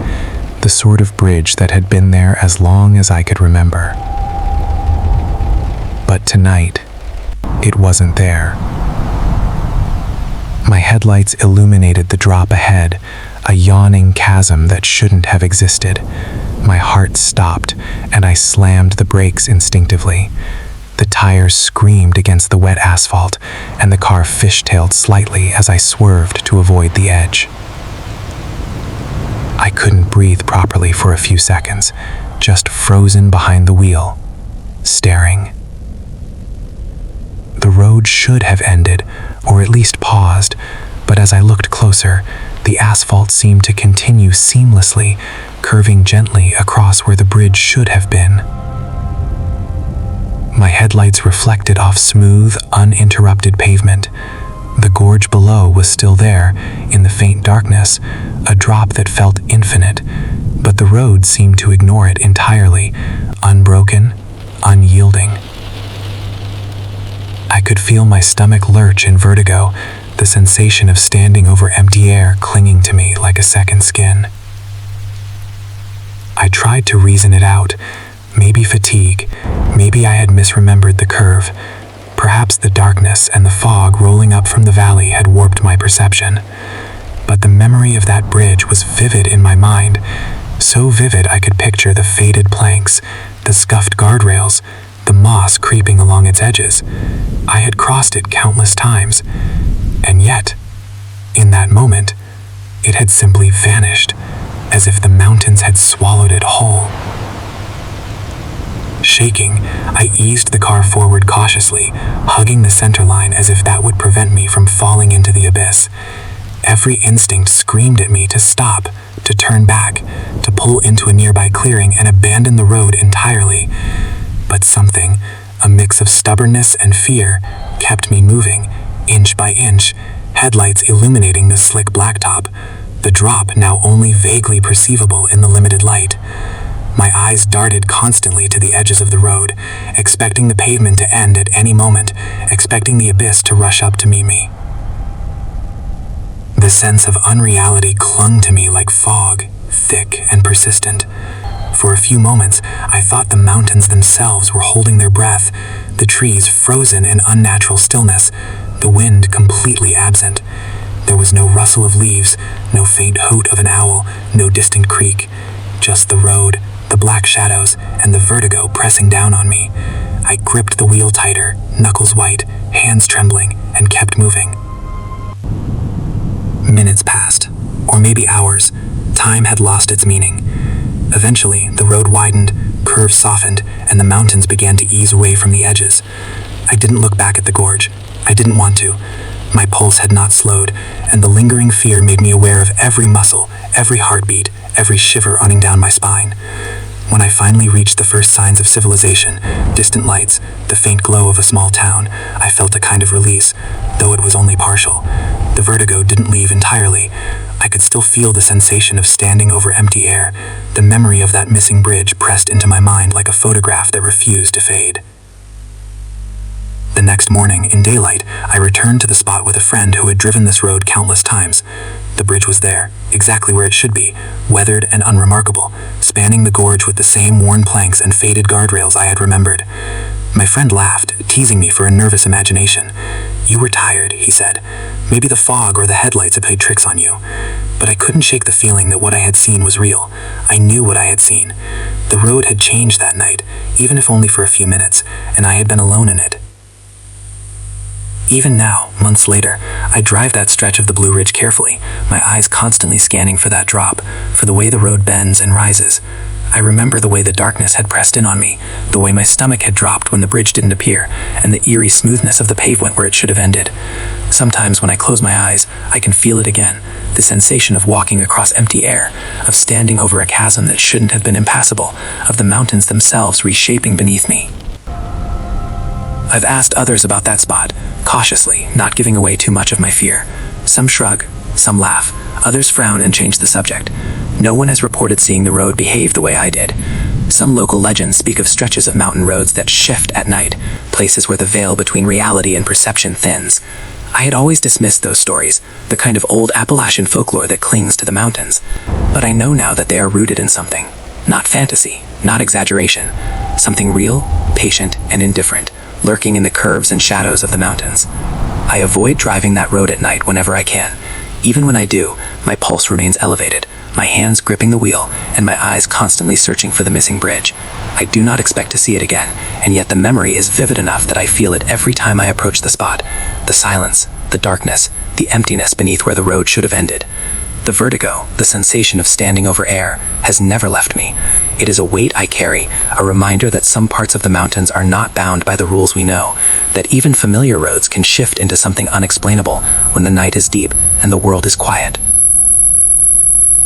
the sort of bridge that had been there as long as I could remember. But tonight, it wasn't there. My headlights illuminated the drop ahead, a yawning chasm that shouldn't have existed. My heart stopped, and I slammed the brakes instinctively. The tires screamed against the wet asphalt, and the car fishtailed slightly as I swerved to avoid the edge. I couldn't breathe properly for a few seconds, just frozen behind the wheel, staring. The road should have ended, or at least paused, but as I looked closer, the asphalt seemed to continue seamlessly, curving gently across where the bridge should have been. My headlights reflected off smooth, uninterrupted pavement. The gorge below was still there, in the faint darkness, a drop that felt infinite, but the road seemed to ignore it entirely, unbroken, unyielding. I could feel my stomach lurch in vertigo, the sensation of standing over empty air clinging to me like a second skin. I tried to reason it out. Maybe fatigue, maybe I had misremembered the curve. Perhaps the darkness and the fog rolling up from the valley had warped my perception. But the memory of that bridge was vivid in my mind, so vivid I could picture the faded planks, the scuffed guardrails, the moss creeping along its edges. I had crossed it countless times, and yet, in that moment, it had simply vanished, as if the mountains had swallowed it whole. Shaking, I eased the car forward cautiously, hugging the center line as if that would prevent me from falling into the abyss. Every instinct screamed at me to stop, to turn back, to pull into a nearby clearing and abandon the road entirely. But something, a mix of stubbornness and fear, kept me moving, inch by inch, headlights illuminating the slick blacktop, the drop now only vaguely perceivable in the limited light. My eyes darted constantly to the edges of the road, expecting the pavement to end at any moment, expecting the abyss to rush up to meet me. The sense of unreality clung to me like fog, thick and persistent. For a few moments, I thought the mountains themselves were holding their breath, the trees frozen in unnatural stillness, the wind completely absent. There was no rustle of leaves, no faint hoot of an owl, no distant creak, just the road, the black shadows, and the vertigo pressing down on me. I gripped the wheel tighter, knuckles white, hands trembling, and kept moving. Minutes passed, or maybe hours. Time had lost its meaning. Eventually, the road widened, curves softened, and the mountains began to ease away from the edges. I didn't look back at the gorge. I didn't want to. My pulse had not slowed, and the lingering fear made me aware of every muscle, every heartbeat, every shiver running down my spine. When I finally reached the first signs of civilization, distant lights, the faint glow of a small town, I felt a kind of release, though it was only partial. The vertigo didn't leave entirely. I could still feel the sensation of standing over empty air, the memory of that missing bridge pressed into my mind like a photograph that refused to fade. The next morning, in daylight, I returned to the spot with a friend who had driven this road countless times. The bridge was there, exactly where it should be, weathered and unremarkable, spanning the gorge with the same worn planks and faded guardrails I had remembered. My friend laughed, teasing me for a nervous imagination. "You were tired," he said. "Maybe the fog or the headlights had played tricks on you." But I couldn't shake the feeling that what I had seen was real. I knew what I had seen. The road had changed that night, even if only for a few minutes, and I had been alone in it. Even now, months later, I drive that stretch of the Blue Ridge carefully, my eyes constantly scanning for that drop, for the way the road bends and rises. I remember the way the darkness had pressed in on me, the way my stomach had dropped when the bridge didn't appear, and the eerie smoothness of the pavement where it should have ended. Sometimes when I close my eyes, I can feel it again, the sensation of walking across empty air, of standing over a chasm that shouldn't have been impassable, of the mountains themselves reshaping beneath me. I've asked others about that spot, cautiously, not giving away too much of my fear. Some shrug, some laugh, others frown and change the subject. No one has reported seeing the road behave the way I did. Some local legends speak of stretches of mountain roads that shift at night, places where the veil between reality and perception thins. I had always dismissed those stories, the kind of old Appalachian folklore that clings to the mountains. But I know now that they are rooted in something. Not fantasy, not exaggeration. Something real, patient, and indifferent, lurking in the curves and shadows of the mountains. I avoid driving that road at night whenever I can. Even when I do, my pulse remains elevated, my hands gripping the wheel, and my eyes constantly searching for the missing bridge. I do not expect to see it again, and yet the memory is vivid enough that I feel it every time I approach the spot. The silence, the darkness, the emptiness beneath where the road should have ended. The vertigo, the sensation of standing over air, has never left me. It is a weight I carry, a reminder that some parts of the mountains are not bound by the rules we know, that even familiar roads can shift into something unexplainable when the night is deep and the world is quiet.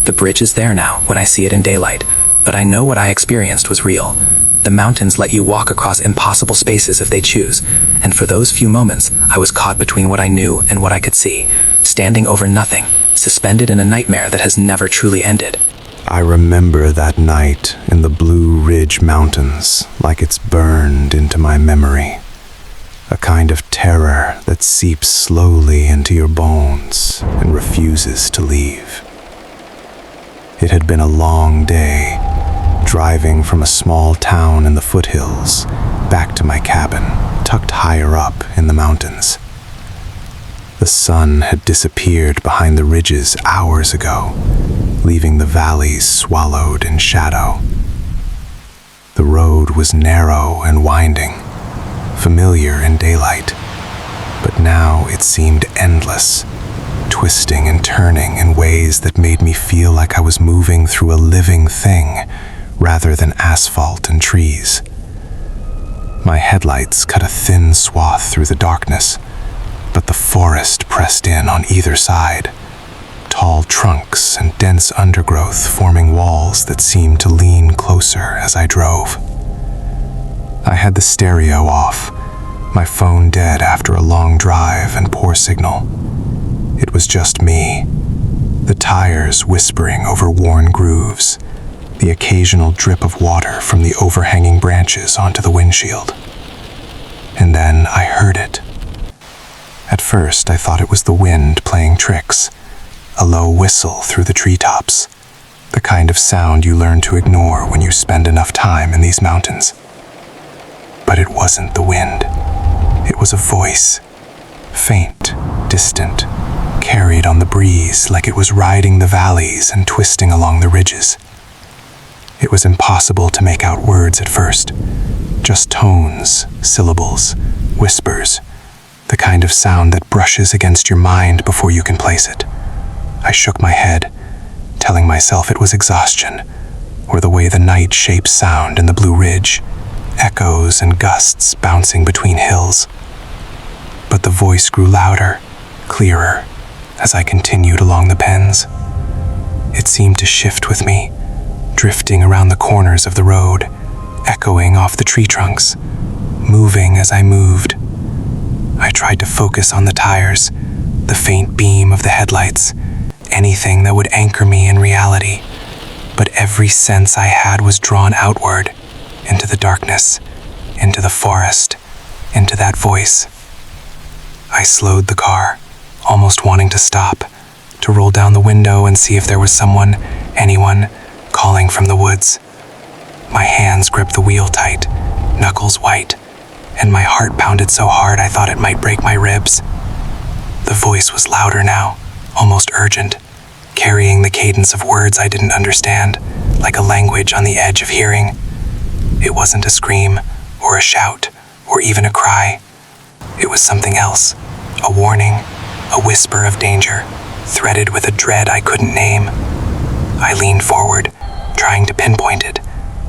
The bridge is there now when I see it in daylight, but I know what I experienced was real. The mountains let you walk across impossible spaces if they choose, and for those few moments, I was caught between what I knew and what I could see, standing over nothing, suspended in a nightmare that has never truly ended. I remember that night in the Blue Ridge Mountains like it's burned into my memory. A kind of terror that seeps slowly into your bones and refuses to leave. It had been a long day, driving from a small town in the foothills back to my cabin, tucked higher up in the mountains. The sun had disappeared behind the ridges hours ago, leaving the valleys swallowed in shadow. The road was narrow and winding, familiar in daylight, but now it seemed endless, twisting and turning in ways that made me feel like I was moving through a living thing rather than asphalt and trees. My headlights cut a thin swath through the darkness, but the forest pressed in on either side, tall trunks and dense undergrowth forming walls that seemed to lean closer as I drove. I had the stereo off, my phone dead after a long drive and poor signal. It was just me, the tires whispering over worn grooves, the occasional drip of water from the overhanging branches onto the windshield. And then I heard it. At first, I thought it was the wind playing tricks, a low whistle through the treetops, the kind of sound you learn to ignore when you spend enough time in these mountains. But it wasn't the wind. It was a voice, faint, distant, carried on the breeze like it was riding the valleys and twisting along the ridges. It was impossible to make out words at first, just tones, syllables, whispers, the kind of sound that brushes against your mind before you can place it. I shook my head, telling myself it was exhaustion, or the way the night shapes sound in the Blue Ridge, echoes and gusts bouncing between hills. But the voice grew louder, clearer, as I continued along the bends. It seemed to shift with me, drifting around the corners of the road, echoing off the tree trunks, moving as I moved. I tried to focus on the tires, the faint beam of the headlights, anything that would anchor me in reality, but every sense I had was drawn outward, into the darkness, into the forest, into that voice. I slowed the car, almost wanting to stop, to roll down the window and see if there was someone, anyone, calling from the woods. My hands gripped the wheel tight, knuckles white, and my heart pounded so hard I thought it might break my ribs. The voice was louder now, almost urgent, carrying the cadence of words I didn't understand, like a language on the edge of hearing. It wasn't a scream, or a shout, or even a cry. It was something else, a warning, a whisper of danger, threaded with a dread I couldn't name. I leaned forward, trying to pinpoint it,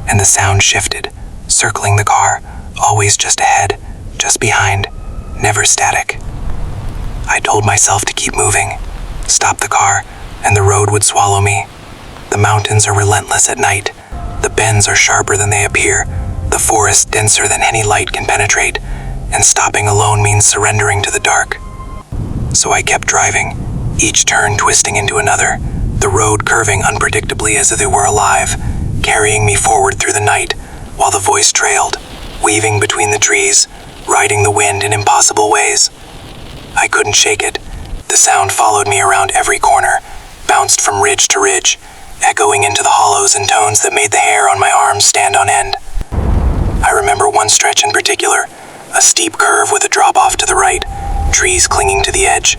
and the sound shifted, circling the car, always just ahead, just behind, never static. I told myself to keep moving, stop the car, and the road would swallow me. The mountains are relentless at night. The bends are sharper than they appear, the forest denser than any light can penetrate, and stopping alone means surrendering to the dark. So I kept driving, each turn twisting into another, the road curving unpredictably as if it were alive, carrying me forward through the night, while the voice trailed, weaving between the trees, riding the wind in impossible ways. I couldn't shake it. The sound followed me around every corner, bounced from ridge to ridge, echoing into the hollows and tones that made the hair on my arms stand on end. I remember one stretch in particular, a steep curve with a drop-off to the right, trees clinging to the edge.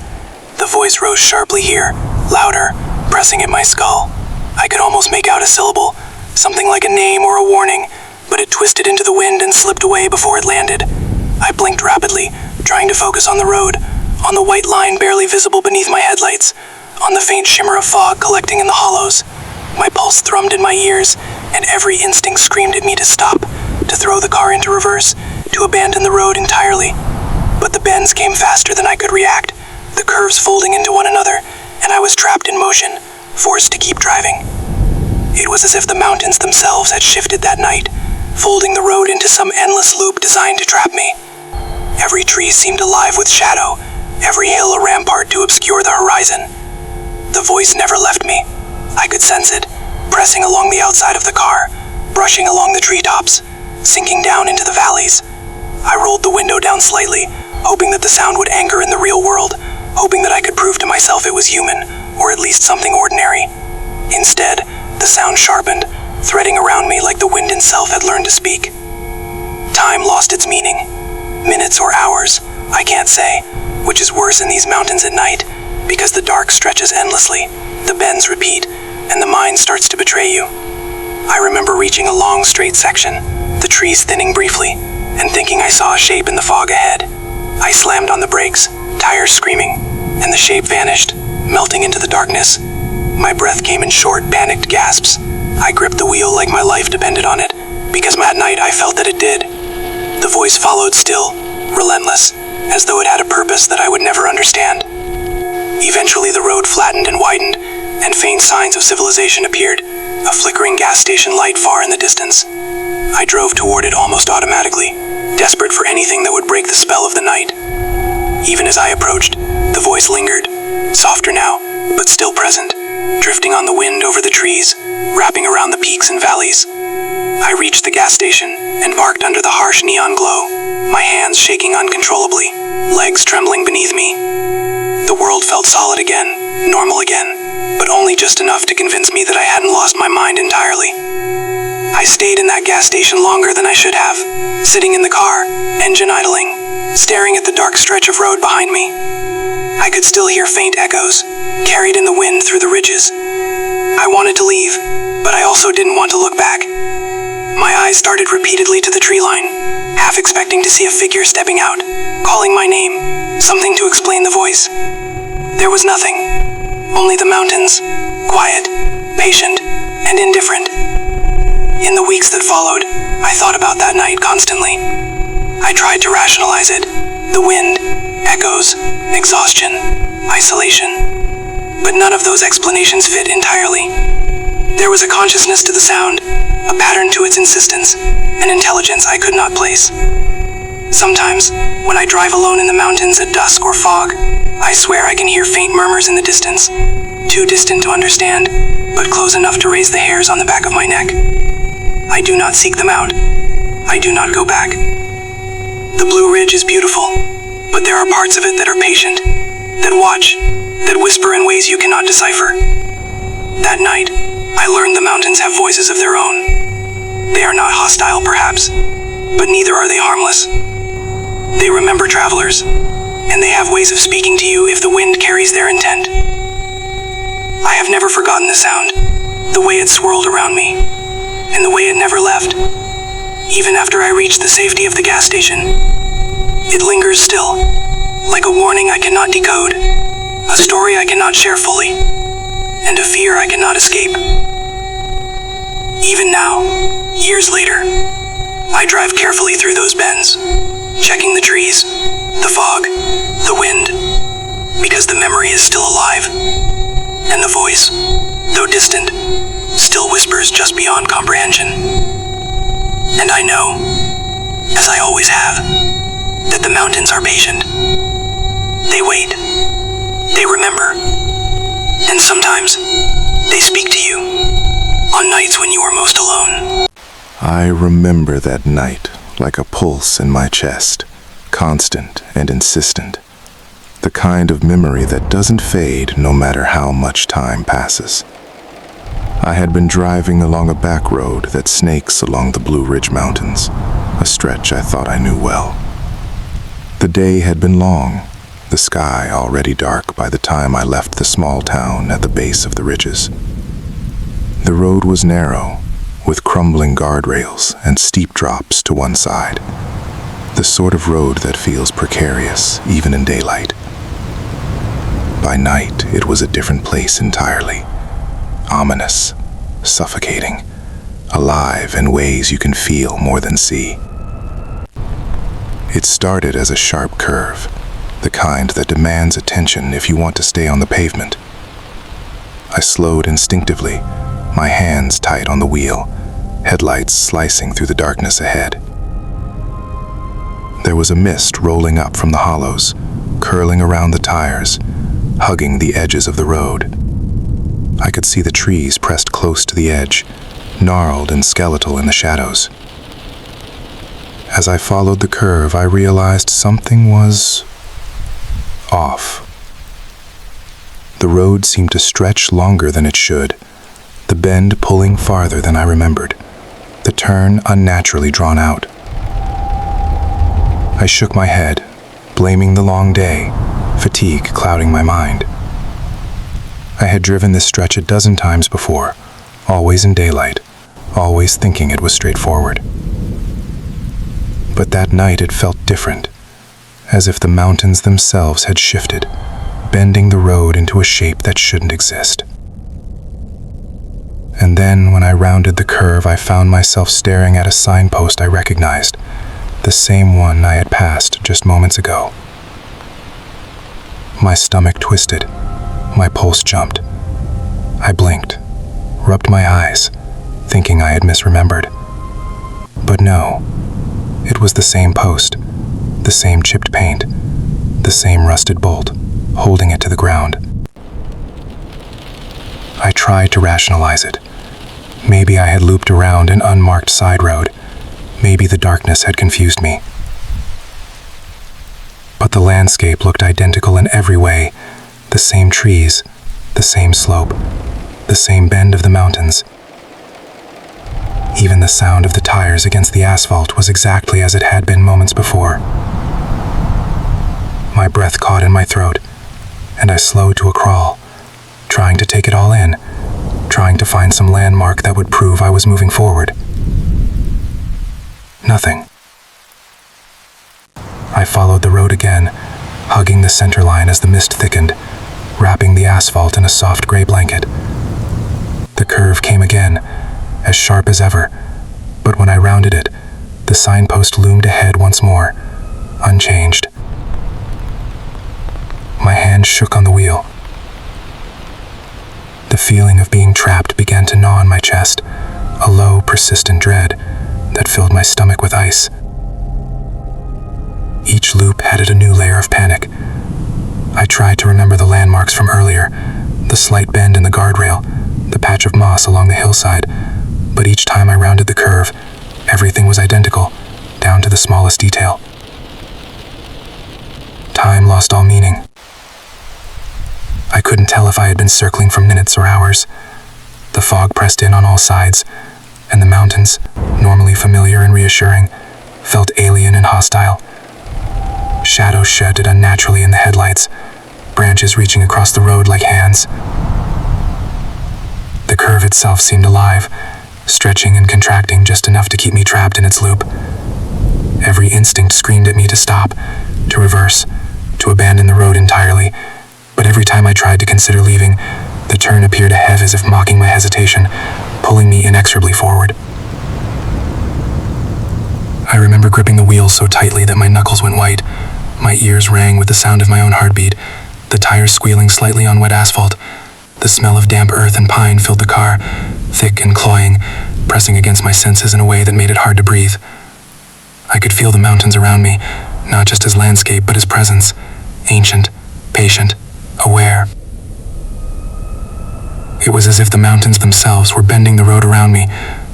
The voice rose sharply here, louder, pressing at my skull. I could almost make out a syllable, something like a name or a warning, but it twisted into the wind and slipped away before it landed. I blinked rapidly, trying to focus on the road, on the white line barely visible beneath my headlights, on the faint shimmer of fog collecting in the hollows. My pulse thrummed in my ears, and every instinct screamed at me to stop, to throw the car into reverse, to abandon the road entirely. But the bends came faster than I could react, the curves folding into one another, and I was trapped in motion, forced to keep driving. It was as if the mountains themselves had shifted that night, folding the road into some endless loop designed to trap me. Every tree seemed alive with shadow, every hill a rampart to obscure the horizon. The voice never left me. I could sense it, pressing along the outside of the car, brushing along the treetops, sinking down into the valleys. I rolled the window down slightly, hoping that the sound would anchor in the real world, hoping that I could prove to myself it was human, or at least something ordinary. Instead, the sound sharpened, threading around me like the wind itself had learned to speak. Time lost its meaning. Minutes or hours, I can't say, which is worse in these mountains at night, because the dark stretches endlessly, the bends repeat, and the mind starts to betray you. I remember reaching a long straight section, the trees thinning briefly, and thinking I saw a shape in the fog ahead. I slammed on the brakes, tires screaming, and the shape vanished, melting into the darkness. My breath came in short, panicked gasps. I gripped the wheel like my life depended on it, because that night I felt that it did. The voice followed still, relentless, as though it had a purpose that I would never understand. Eventually the road flattened and widened, and faint signs of civilization appeared, a flickering gas station light far in the distance. I drove toward it almost automatically, desperate for anything that would break the spell of the night. Even as I approached, the voice lingered, softer now, but still present, drifting on the wind over the trees, wrapping around the peaks and valleys. I reached the gas station and parked under the harsh neon glow, my hands shaking uncontrollably, legs trembling beneath me. The world felt solid again, normal again, but only just enough to convince me that I hadn't lost my mind entirely. I stayed in that gas station longer than I should have, sitting in the car, engine idling, staring at the dark stretch of road behind me. I could still hear faint echoes, carried in the wind through the ridges. I wanted to leave, but I also didn't want to look back. My eyes started repeatedly to the tree line, half expecting to see a figure stepping out, calling my name, something to explain the voice. There was nothing, only the mountains, quiet, patient, and indifferent. In the weeks that followed, I thought about that night constantly. I tried to rationalize it, the wind, echoes, exhaustion, isolation. But none of those explanations fit entirely. There was a consciousness to the sound, a pattern to its insistence, an intelligence I could not place. Sometimes, when I drive alone in the mountains at dusk or fog, I swear I can hear faint murmurs in the distance, too distant to understand, but close enough to raise the hairs on the back of my neck. I do not seek them out. I do not go back. The Blue Ridge is beautiful, but there are parts of it that are patient, that watch, that whisper in ways you cannot decipher. That night, I learned the mountains have voices of their own. They are not hostile, perhaps, but neither are they harmless. They remember travelers, and they have ways of speaking to you if the wind carries their intent. I have never forgotten the sound, the way it swirled around me, and the way it never left. Even after I reached the safety of the gas station, it lingers still, like a warning I cannot decode, a story I cannot share fully, and a fear I cannot escape. Even now, years later, I drive carefully through those bends, checking the trees, the fog, the wind, because the memory is still alive, and the voice, though distant, still whispers just beyond comprehension. And I know, as I always have, that the mountains are patient. They wait, they remember, and sometimes they speak to you on nights when you are most alone. I remember that night like a pulse in my chest, constant and insistent, the kind of memory that doesn't fade no matter how much time passes. I had been driving along a back road that snakes along the Blue Ridge Mountains, a stretch I thought I knew well. The day had been long, the sky already dark by the time I left the small town at the base of the ridges. The road was narrow, with crumbling guardrails and steep drops to one side, the sort of road that feels precarious even in daylight. By night, it was a different place entirely. Ominous, suffocating, alive in ways you can feel more than see. It started as a sharp curve, the kind that demands attention if you want to stay on the pavement. I slowed instinctively, my hands tight on the wheel, headlights slicing through the darkness ahead. There was a mist rolling up from the hollows, curling around the tires, hugging the edges of the road. I could see the trees pressed close to the edge, gnarled and skeletal in the shadows. As I followed the curve, I realized something was off. The road seemed to stretch longer than it should, the bend pulling farther than I remembered, the turn unnaturally drawn out. I shook my head, blaming the long day, fatigue clouding my mind. I had driven this stretch a dozen times before, always in daylight, always thinking it was straightforward. But that night it felt different, as if the mountains themselves had shifted, bending the road into a shape that shouldn't exist. And then, when I rounded the curve, I found myself staring at a signpost I recognized, the same one I had passed just moments ago. My stomach twisted, my pulse jumped. I blinked, rubbed my eyes, thinking I had misremembered. But no, it was the same post, the same chipped paint, the same rusted bolt, holding it to the ground. I tried to rationalize it. Maybe I had looped around an unmarked side road. Maybe the darkness had confused me. But the landscape looked identical in every way. The same trees, the same slope, the same bend of the mountains. Even the sound of the tires against the asphalt was exactly as it had been moments before. My breath caught in my throat, and I slowed to a crawl, trying to take it all in, trying to find some landmark that would prove I was moving forward. Nothing. I followed the road again, hugging the center line as the mist thickened, wrapping the asphalt in a soft gray blanket. The curve came again, as sharp as ever, but when I rounded it, the signpost loomed ahead once more, unchanged. My hand shook on the wheel. The feeling of being trapped began to gnaw on my chest, a low, persistent dread that filled my stomach with ice. Each loop added a new layer of panic. I tried to remember the landmarks from earlier, the slight bend in the guardrail, the patch of moss along the hillside, but each time I rounded the curve, everything was identical, down to the smallest detail. Time lost all meaning. I couldn't tell if I had been circling for minutes or hours. The fog pressed in on all sides, and the mountains, normally familiar and reassuring, felt alien and hostile. Shadows shifted unnaturally in the headlights, branches reaching across the road like hands. The curve itself seemed alive, stretching and contracting just enough to keep me trapped in its loop. Every instinct screamed at me to stop, to reverse, to abandon the road entirely, but every time I tried to consider leaving, the turn appeared ahead as if mocking my hesitation, pulling me inexorably forward. I remember gripping the wheel so tightly that my knuckles went white. My ears rang with the sound of my own heartbeat, the tires squealing slightly on wet asphalt. The smell of damp earth and pine filled the car, thick and cloying, pressing against my senses in a way that made it hard to breathe. I could feel the mountains around me, not just as landscape but as presence, ancient, patient, aware. It was as if the mountains themselves were bending the road around me,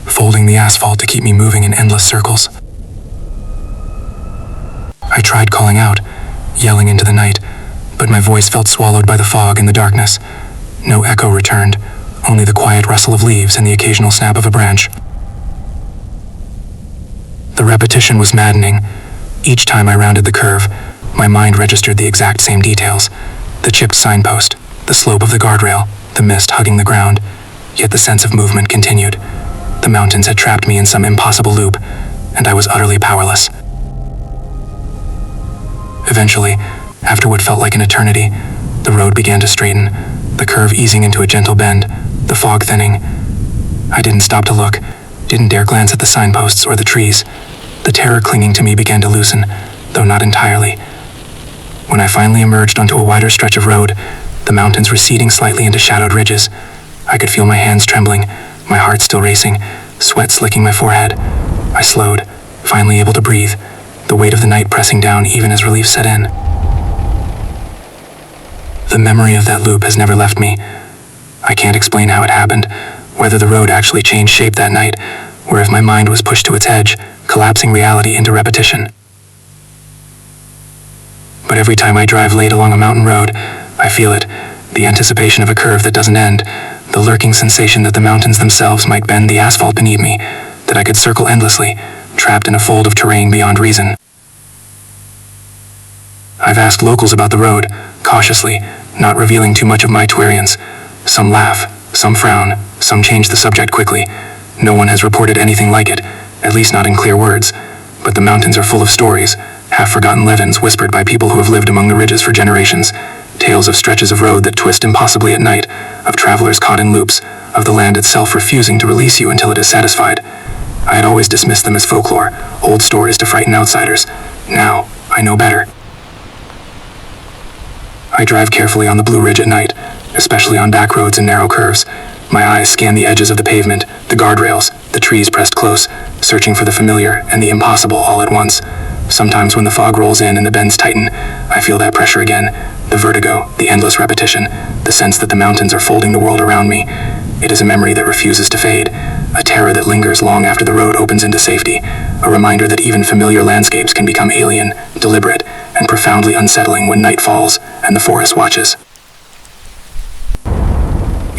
folding the asphalt to keep me moving in endless circles. I tried calling out, yelling into the night, but my voice felt swallowed by the fog and the darkness. No echo returned, only the quiet rustle of leaves and the occasional snap of a branch. The repetition was maddening. Each time I rounded the curve, my mind registered the exact same details. The chipped signpost, the slope of the guardrail, the mist hugging the ground, yet the sense of movement continued. The mountains had trapped me in some impossible loop, and I was utterly powerless. Eventually, after what felt like an eternity, the road began to straighten, the curve easing into a gentle bend, the fog thinning. I didn't stop to look, didn't dare glance at the signposts or the trees. The terror clinging to me began to loosen, though not entirely. When I finally emerged onto a wider stretch of road, the mountains receding slightly into shadowed ridges, I could feel my hands trembling, my heart still racing, sweat slicking my forehead. I slowed, finally able to breathe, the weight of the night pressing down even as relief set in. The memory of that loop has never left me. I can't explain how it happened, whether the road actually changed shape that night, or if my mind was pushed to its edge, collapsing reality into repetition. But every time I drive late along a mountain road, I feel it, the anticipation of a curve that doesn't end, the lurking sensation that the mountains themselves might bend the asphalt beneath me, that I could circle endlessly, trapped in a fold of terrain beyond reason. I've asked locals about the road, cautiously, not revealing too much of my experience, Some laugh, some frown, some change the subject quickly. No one has reported anything like it, at least not in clear words. But the mountains are full of stories, half-forgotten legends whispered by people who have lived among the ridges for generations. Tales of stretches of road that twist impossibly at night, of travelers caught in loops, of the land itself refusing to release you until it is satisfied. I had always dismissed them as folklore, old stories to frighten outsiders. Now, I know better. I drive carefully on the Blue Ridge at night, especially on back roads and narrow curves. My eyes scan the edges of the pavement, the guardrails, the trees pressed close, searching for the familiar and the impossible all at once. Sometimes when the fog rolls in and the bends tighten, I feel that pressure again, the vertigo, the endless repetition, the sense that the mountains are folding the world around me. It is a memory that refuses to fade, a terror that lingers long after the road opens into safety, a reminder that even familiar landscapes can become alien, deliberate, and profoundly unsettling when night falls and the forest watches.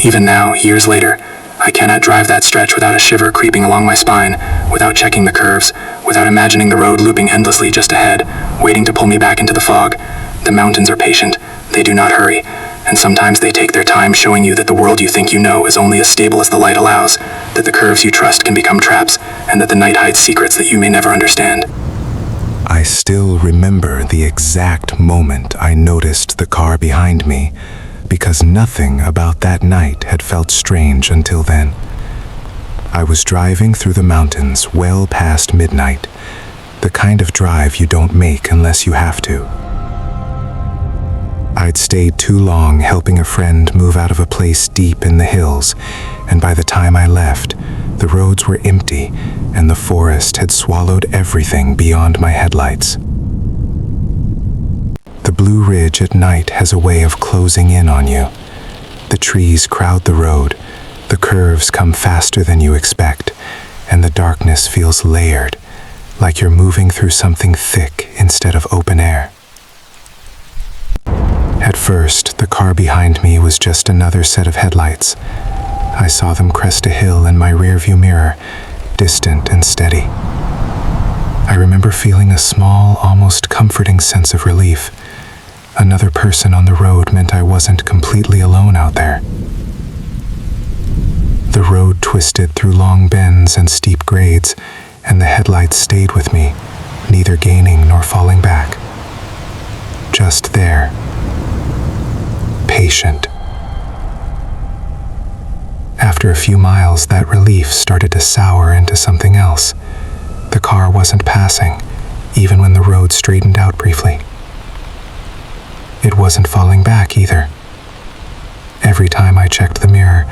Even now, years later, I cannot drive that stretch without a shiver creeping along my spine, without checking the curves, without imagining the road looping endlessly just ahead, waiting to pull me back into the fog. The mountains are patient, they do not hurry, and sometimes they take their time showing you that the world you think you know is only as stable as the light allows, that the curves you trust can become traps, and that the night hides secrets that you may never understand. I still remember the exact moment I noticed the car behind me, because nothing about that night had felt strange until then. I was driving through the mountains well past midnight, the kind of drive you don't make unless you have to. I'd stayed too long helping a friend move out of a place deep in the hills, and by the time I left, the roads were empty and the forest had swallowed everything beyond my headlights. The Blue Ridge at night has a way of closing in on you. The trees crowd the road, the curves come faster than you expect, and the darkness feels layered, like you're moving through something thick instead of open air. At first, the car behind me was just another set of headlights. I saw them crest a hill in my rearview mirror, distant and steady. I remember feeling a small, almost comforting sense of relief. Another person on the road meant I wasn't completely alone out there. The road twisted through long bends and steep grades, and the headlights stayed with me, neither gaining nor falling back. Just there. Patient. After a few miles, that relief started to sour into something else. The car wasn't passing, even when the road straightened out briefly. It wasn't falling back either. Every time I checked the mirror,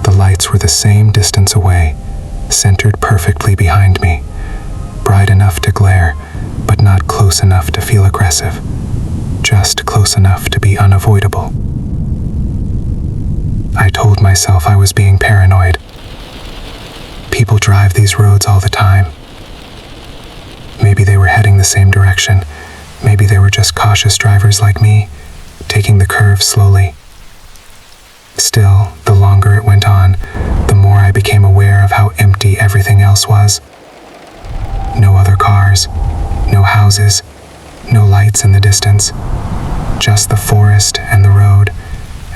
the lights were the same distance away, centered perfectly behind me, bright enough to glare, but not close enough to feel aggressive, just close enough to be unavoidable. I told myself I was being paranoid. People drive these roads all the time. Maybe they were heading the same direction. Maybe they were just cautious drivers like me, taking the curves slowly. Still, the longer it went on, the more I became aware of how empty everything else was. No other cars, no houses, no lights in the distance. Just the forest and the road,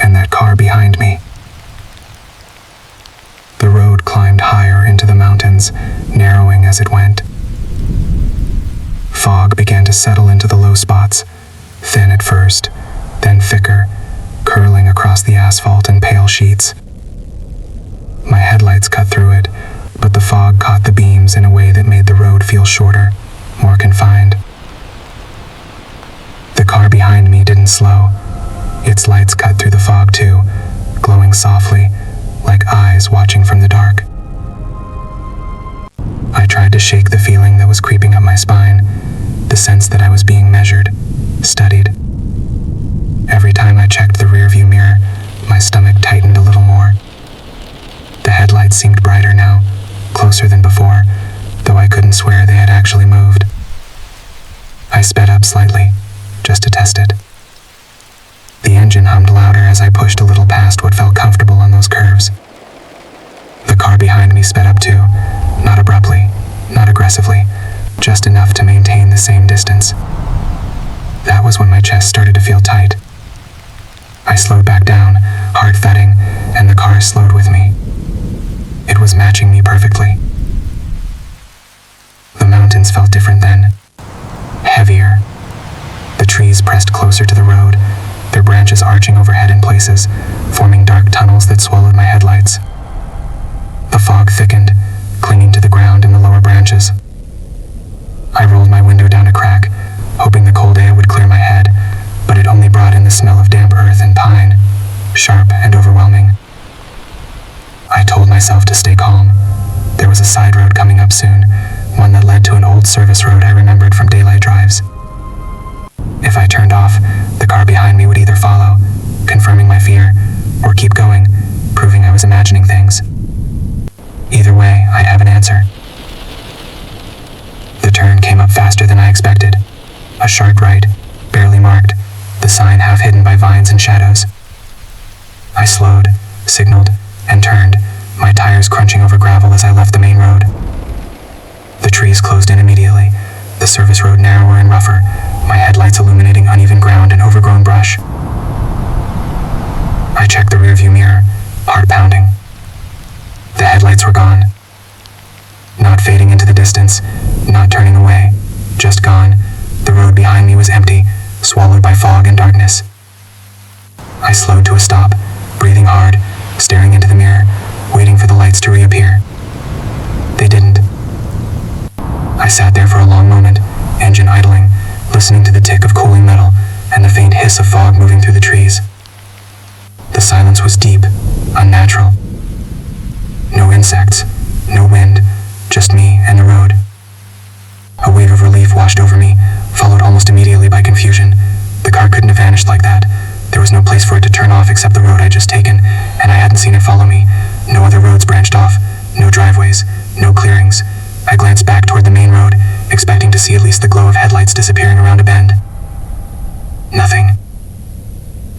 and that car behind me. The road climbed higher into the mountains, narrowing as it went. Fog began to settle into the low spots, thin at first, then thicker, curling across the asphalt in pale sheets. My headlights cut through it, but the fog caught the beams in a way that made the road feel shorter, more confined. The car behind me didn't slow. Its lights cut through the fog too, glowing softly, like eyes watching from the dark. I tried to shake the feeling that was creeping up my spine, the sense that I was being measured, studied. Every time I checked the rearview mirror, my stomach tightened a little more. The headlights seemed brighter now, closer than before, though I couldn't swear they had actually moved. I sped up slightly, just to test it. The engine hummed louder as I pushed a little past what felt comfortable on those curves. The car behind me sped up too, not abruptly, not aggressively, just enough to maintain the same distance. That was when my chest started to feel tight. I slowed back down, heart thudding, and the car slowed with me. It was matching me perfectly. The mountains felt different then. Heavier. The trees pressed closer to the road, their branches arching overhead in places, forming dark tunnels that swallowed my headlights. The fog thickened, clinging to the ground in the lower branches. I rolled my window down a crack, hoping the cold air would clear my head, but it only brought in the smell of damp earth and pine, sharp and overwhelming. I told myself to stay calm. There was a side road coming up soon, one that led to an old service road I remembered from daylight drives. If I turned off, the car behind me would either follow, confirming my fear, or keep going, proving I was imagining things. Either way, I'd have an answer. The turn came up faster than I expected. A sharp right, barely marked, the sign half hidden by vines and shadows. I slowed, signaled, and turned, my tires crunching over gravel as I left the main road. The trees closed in immediately, the service road narrower and rougher, my headlights illuminating uneven ground and overgrown brush. I checked the rearview mirror, heart pounding. The headlights were gone. Not fading into the distance, not turning away, just gone. The road behind me was empty, swallowed by fog and darkness. I slowed to a stop, breathing hard, staring into the mirror, waiting for the lights to reappear. They didn't. I sat there for a long moment, engine idling, listening to the tick of cooling metal and the faint hiss of fog moving through the trees. The silence was deep, unnatural. No insects, no wind, just me and the road. A wave of relief washed over me, followed almost immediately by confusion. The car couldn't have vanished like that. There was no place for it to turn off except the road I'd just taken, and I hadn't seen it follow me. No other roads branched off, no driveways, no clearings. I glanced back toward the main road, expecting to see at least the glow of headlights disappearing around a bend. Nothing.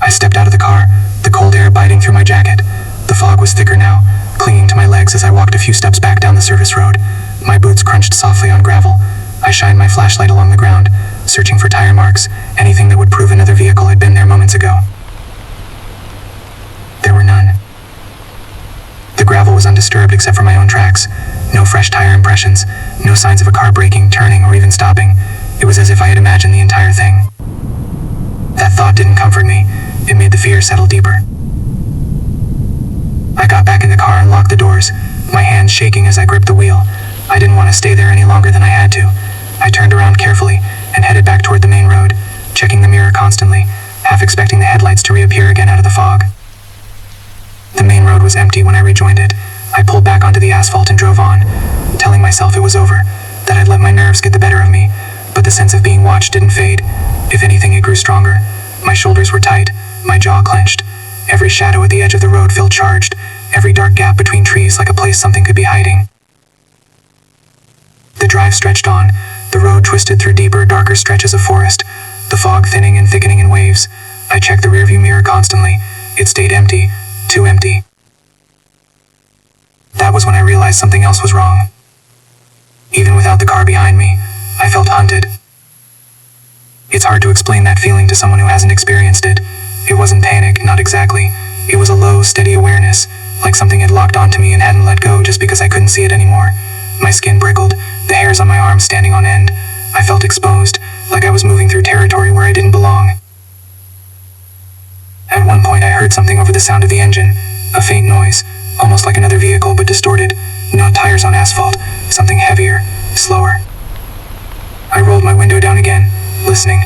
I stepped out of the car, the cold air biting through my jacket. The fog was thicker now, clinging to my legs as I walked a few steps back down the service road. My boots crunched softly on gravel. I shined my flashlight along the ground, searching for tire marks, anything that would prove another vehicle had been there moments ago. There were none. The gravel was undisturbed except for my own tracks. No fresh tire impressions, no signs of a car braking, turning, or even stopping. It was as if I had imagined the entire thing. That thought didn't comfort me. It made the fear settle deeper. I got back in the car and locked the doors, my hands shaking as I gripped the wheel. I didn't want to stay there any longer than I had to. I turned around carefully and headed back toward the main road, checking the mirror constantly, half expecting the headlights to reappear again out of the fog. The main road was empty when I rejoined it. I pulled back onto the asphalt and drove on, telling myself it was over, that I'd let my nerves get the better of me, but the sense of being watched didn't fade. If anything, it grew stronger. My shoulders were tight, my jaw clenched. Every shadow at the edge of the road felt charged, every dark gap between trees like a place something could be hiding. The drive stretched on, the road twisted through deeper, darker stretches of forest, the fog thinning and thickening in waves. I checked the rearview mirror constantly. It stayed empty, too empty. That was when I realized something else was wrong. Even without the car behind me, I felt hunted. It's hard to explain that feeling to someone who hasn't experienced it. It wasn't panic, not exactly. It was a low, steady awareness, like something had locked onto me and hadn't let go just because I couldn't see it anymore. My skin prickled, the hairs on my arms standing on end. I felt exposed, like I was moving through territory where I didn't belong. At one point I heard something over the sound of the engine, a faint noise, almost like another vehicle but distorted, not tires on asphalt, something heavier, slower. I rolled my window down again, listening.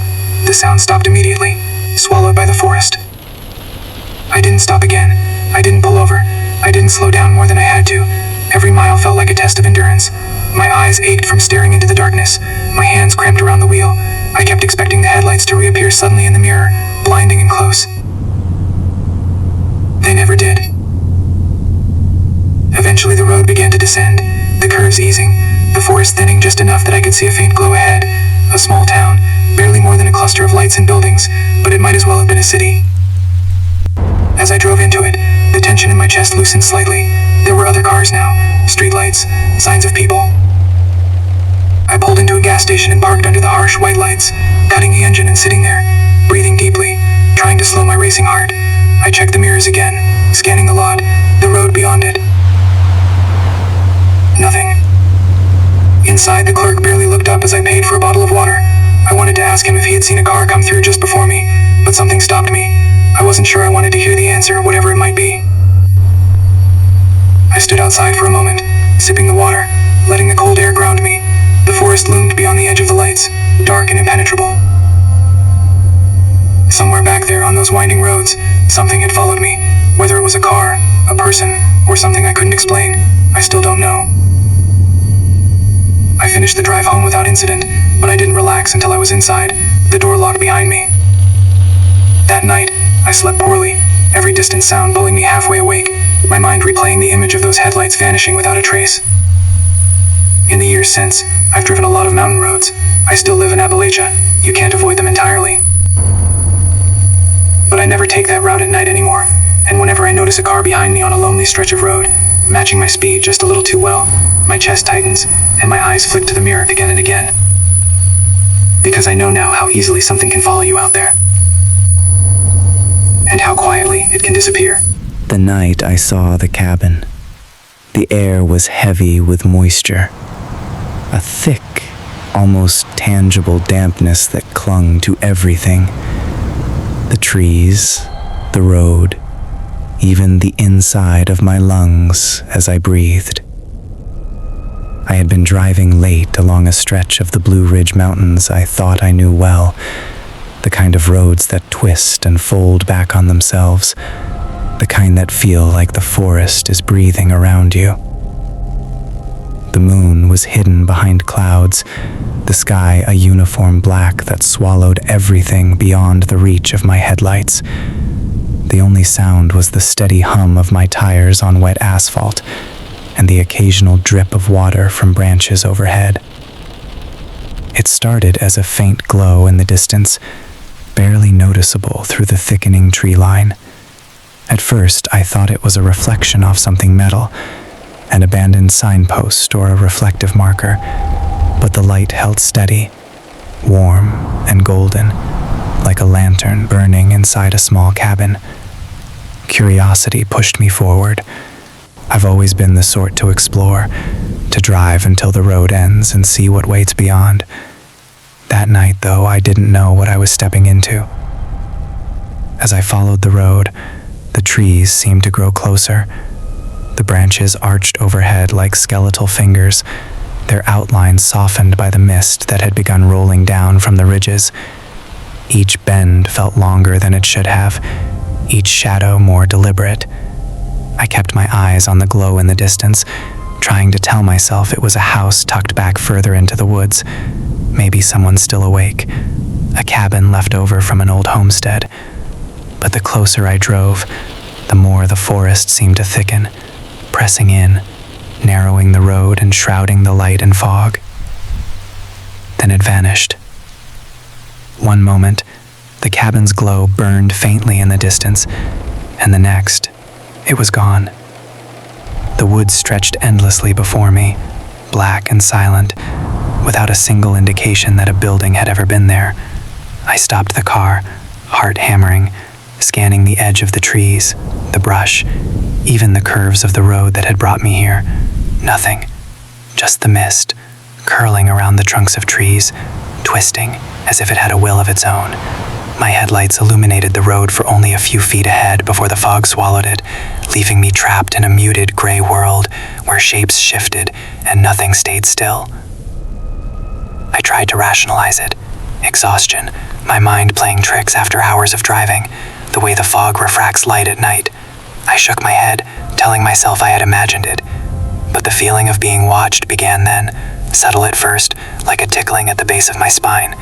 The sound stopped immediately, swallowed by the forest. I didn't stop again. I didn't pull over. I didn't slow down more than I had to. Every mile felt like a test of endurance. My eyes ached from staring into the darkness. My hands cramped around the wheel. I kept expecting the headlights to reappear suddenly in the mirror, blinding and close. They never did. Eventually the road began to descend, the curves easing, the forest thinning just enough that I could see a faint glow ahead. A small town, barely more than a cluster of lights and buildings, but it might as well have been a city. As I drove into it, the tension in my chest loosened slightly. There were other cars now, streetlights, signs of people. I pulled into a gas station and parked under the harsh white lights, cutting the engine and sitting there, breathing deeply, trying to slow my racing heart. I checked the mirrors again, scanning the lot, the road beyond it. Nothing. Inside, the clerk barely looked up as I paid for a bottle of water. I wanted to ask him if he had seen a car come through just before me, but something stopped me. I wasn't sure I wanted to hear the answer, whatever it might be. I stood outside for a moment, sipping the water, letting the cold air ground me. The forest loomed beyond the edge of the lights, dark and impenetrable. Somewhere back there on those winding roads, something had followed me. Whether it was a car, a person, or something I couldn't explain, I still don't know. I finished the drive home without incident, but I didn't relax until I was inside, the door locked behind me. That night, I slept poorly, every distant sound pulling me halfway awake, my mind replaying the image of those headlights vanishing without a trace. In the years since, I've driven a lot of mountain roads. I still live in Appalachia. You can't avoid them entirely. But I never take that route at night anymore, and whenever I notice a car behind me on a lonely stretch of road, matching my speed just a little too well, my chest tightens, and my eyes flick to the mirror again and again. Because I know now how easily something can follow you out there. And how quietly it can disappear. The night I saw the cabin, the air was heavy with moisture. A thick, almost tangible dampness that clung to everything. The trees, the road, even the inside of my lungs as I breathed. I had been driving late along a stretch of the Blue Ridge Mountains I thought I knew well, the kind of roads that twist and fold back on themselves, the kind that feel like the forest is breathing around you. The moon was hidden behind clouds, the sky a uniform black that swallowed everything beyond the reach of my headlights. The only sound was the steady hum of my tires on wet asphalt and the occasional drip of water from branches overhead. It started as a faint glow in the distance, barely noticeable through the thickening tree line. At first, I thought it was a reflection off something metal, an abandoned signpost or a reflective marker, but the light held steady, warm and golden, like a lantern burning inside a small cabin. Curiosity pushed me forward. I've always been the sort to explore, to drive until the road ends and see what waits beyond. That night, though, I didn't know what I was stepping into. As I followed the road, the trees seemed to grow closer. The branches arched overhead like skeletal fingers, their outlines softened by the mist that had begun rolling down from the ridges. Each bend felt longer than it should have, each shadow more deliberate. I kept my eyes on the glow in the distance, trying to tell myself it was a house tucked back further into the woods. Maybe someone still awake, a cabin left over from an old homestead. But the closer I drove, the more the forest seemed to thicken, pressing in, narrowing the road and shrouding the light in fog. Then it vanished. One moment, the cabin's glow burned faintly in the distance, and the next, it was gone. The woods stretched endlessly before me, black and silent, without a single indication that a building had ever been there. I stopped the car, heart hammering, scanning the edge of the trees, the brush, even the curves of the road that had brought me here. Nothing, just the mist, curling around the trunks of trees, twisting as if it had a will of its own. My headlights illuminated the road for only a few feet ahead before the fog swallowed it, leaving me trapped in a muted gray world where shapes shifted and nothing stayed still. I tried to rationalize it. Exhaustion, my mind playing tricks after hours of driving, the way the fog refracts light at night. I shook my head, telling myself I had imagined it. But the feeling of being watched began then, subtle at first, like a tickling at the base of my spine.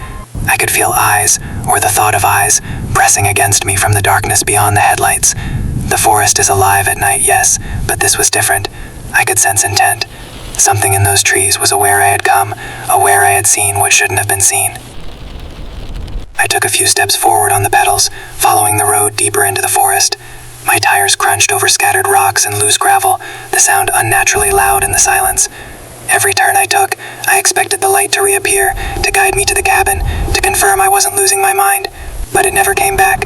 I could feel eyes, or the thought of eyes, pressing against me from the darkness beyond the headlights. The forest is alive at night, yes, but this was different. I could sense intent. Something in those trees was aware I had come, aware I had seen what shouldn't have been seen. I took a few steps forward on the pedals, following the road deeper into the forest. My tires crunched over scattered rocks and loose gravel, the sound unnaturally loud in the silence. Every turn I took, I expected the light to reappear, to guide me to the cabin, to confirm I wasn't losing my mind. But it never came back.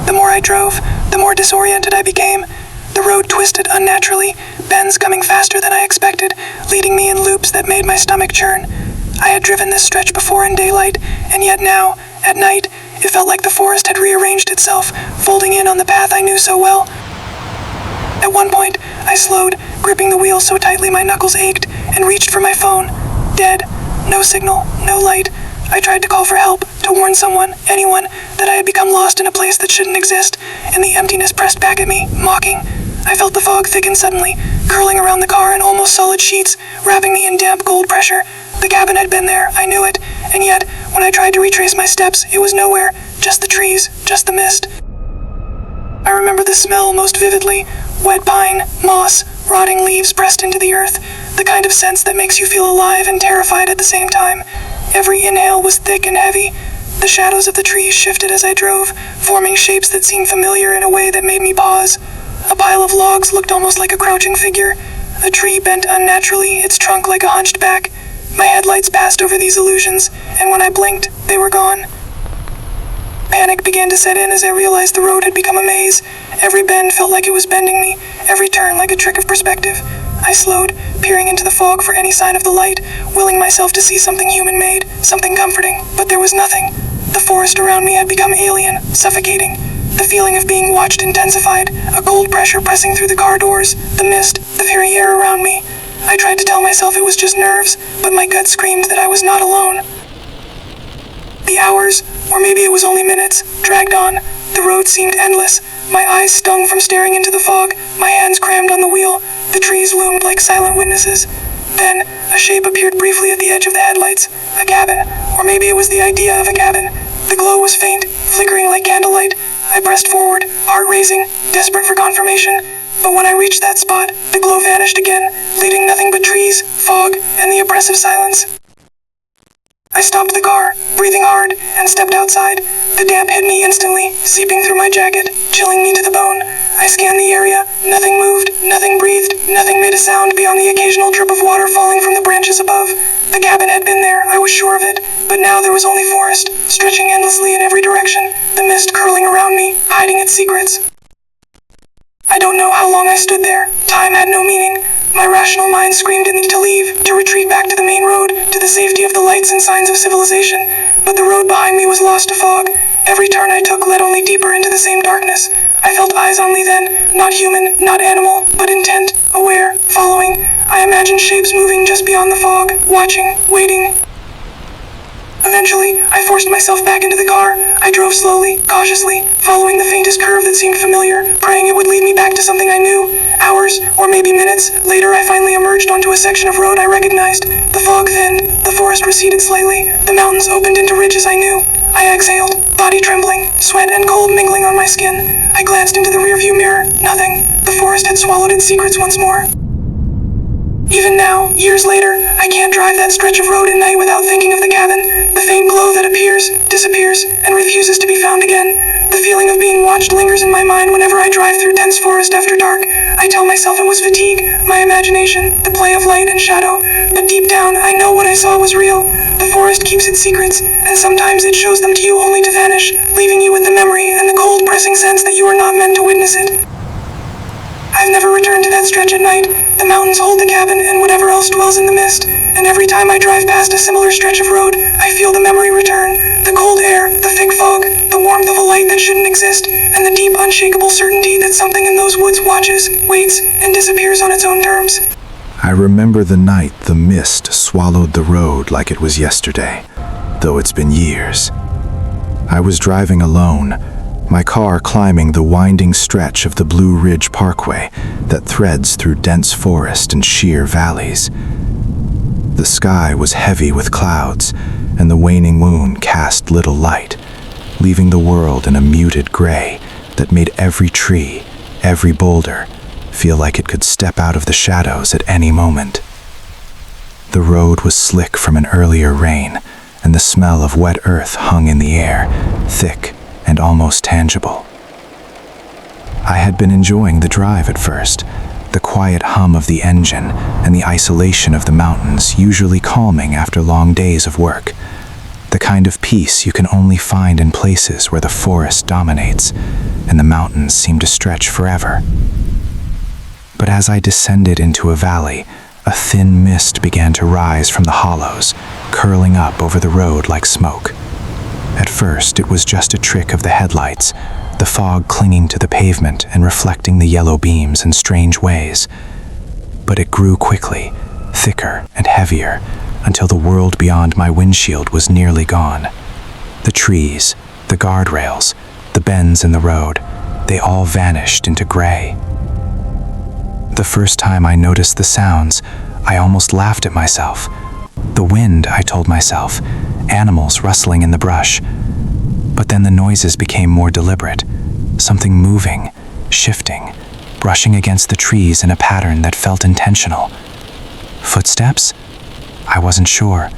The more I drove, the more disoriented I became. The road twisted unnaturally, bends coming faster than I expected, leading me in loops that made my stomach churn. I had driven this stretch before in daylight, and yet now, at night, it felt like the forest had rearranged itself, folding in on the path I knew so well. At one point, I slowed, gripping the wheel so tightly my knuckles ached, and reached for my phone. Dead. No signal, no light. I tried to call for help, to warn someone, anyone, that I had become lost in a place that shouldn't exist, and the emptiness pressed back at me, mocking. I felt the fog thicken suddenly, curling around the car in almost solid sheets, wrapping me in damp cold pressure. The cabin had been there, I knew it, and yet, when I tried to retrace my steps, it was nowhere, just the trees, just the mist. I remember the smell most vividly, wet pine, moss, rotting leaves pressed into the earth, the kind of sense that makes you feel alive and terrified at the same time. Every inhale was thick and heavy. The shadows of the trees shifted as I drove, forming shapes that seemed familiar in a way that made me pause. A pile of logs looked almost like a crouching figure. A tree bent unnaturally, its trunk like a hunched back. My headlights passed over these illusions, and when I blinked, they were gone. Panic began to set in as I realized the road had become a maze. Every bend felt like it was bending me, every turn like a trick of perspective. I slowed, peering into the fog for any sign of the light, willing myself to see something human-made, something comforting, but there was nothing. The forest around me had become alien, suffocating. The feeling of being watched intensified, a cold pressure pressing through the car doors, the mist, the very air around me. I tried to tell myself it was just nerves, but my gut screamed that I was not alone. The hours, or maybe it was only minutes, dragged on. The road seemed endless. My eyes stung from staring into the fog, my hands crammed on the wheel. The trees loomed like silent witnesses. Then, a shape appeared briefly at the edge of the headlights. A cabin, or maybe it was the idea of a cabin. The glow was faint, flickering like candlelight. I pressed forward, heart racing, desperate for confirmation. But when I reached that spot, the glow vanished again, leaving nothing but trees, fog, and the oppressive silence. I stopped the car, breathing hard, and stepped outside. The damp hit me instantly, seeping through my jacket, chilling me to the bone. I scanned the area. Nothing moved, nothing breathed, nothing made a sound beyond the occasional drip of water falling from the branches above. The cabin had been there, I was sure of it, but now there was only forest, stretching endlessly in every direction, the mist curling around me, hiding its secrets. I don't know how long I stood there. Time had no meaning. My rational mind screamed at me to leave, to retreat back to the main road, to the safety of the lights and signs of civilization. But the road behind me was lost to fog. Every turn I took led only deeper into the same darkness. I felt eyes on me then, not human, not animal, but intent, aware, following. I imagined shapes moving just beyond the fog, watching, waiting. Eventually, I forced myself back into the car. I drove slowly, cautiously, following the faintest curve that seemed familiar, praying it would lead me back to something I knew. Hours, or maybe minutes, later I finally emerged onto a section of road I recognized. The fog thinned, the forest receded slightly, the mountains opened into ridges I knew. I exhaled, body trembling, sweat and cold mingling on my skin. I glanced into the rearview mirror, nothing. The forest had swallowed its secrets once more. Even now, years later, I can't drive that stretch of road at night without thinking of the cabin, the faint glow that appears, disappears, and refuses to be found again. The feeling of being watched lingers in my mind whenever I drive through dense forest after dark. I tell myself it was fatigue, my imagination, the play of light and shadow, but deep down, I know what I saw was real. The forest keeps its secrets, and sometimes it shows them to you only to vanish, leaving you with the memory and the cold, pressing sense that you were not meant to witness it. I've never returned to that stretch at night. The mountains hold the cabin and whatever else dwells in the mist, and every time I drive past a similar stretch of road, I feel the memory return. The cold air, the thick fog, the warmth of a light that shouldn't exist, and the deep, unshakable certainty that something in those woods watches, waits, and disappears on its own terms. I remember the night the mist swallowed the road like it was yesterday, though it's been years. I was driving alone, my car climbing the winding stretch of the Blue Ridge Parkway that threads through dense forest and sheer valleys. The sky was heavy with clouds, and the waning moon cast little light, leaving the world in a muted gray that made every tree, every boulder, feel like it could step out of the shadows at any moment. The road was slick from an earlier rain, and the smell of wet earth hung in the air, thick and almost tangible. I had been enjoying the drive at first, the quiet hum of the engine and the isolation of the mountains, usually calming after long days of work, the kind of peace you can only find in places where the forest dominates, and the mountains seemed to stretch forever. But as I descended into a valley, a thin mist began to rise from the hollows, curling up over the road like smoke. At first, it was just a trick of the headlights, the fog clinging to the pavement and reflecting the yellow beams in strange ways. But it grew quickly, thicker and heavier, until the world beyond my windshield was nearly gone. The trees, the guardrails, the bends in the road, they all vanished into gray. The first time I noticed the sounds, I almost laughed at myself. The wind, I told myself, animals rustling in the brush. But then the noises became more deliberate, something moving, shifting, brushing against the trees in a pattern that felt intentional. Footsteps? I wasn't sure.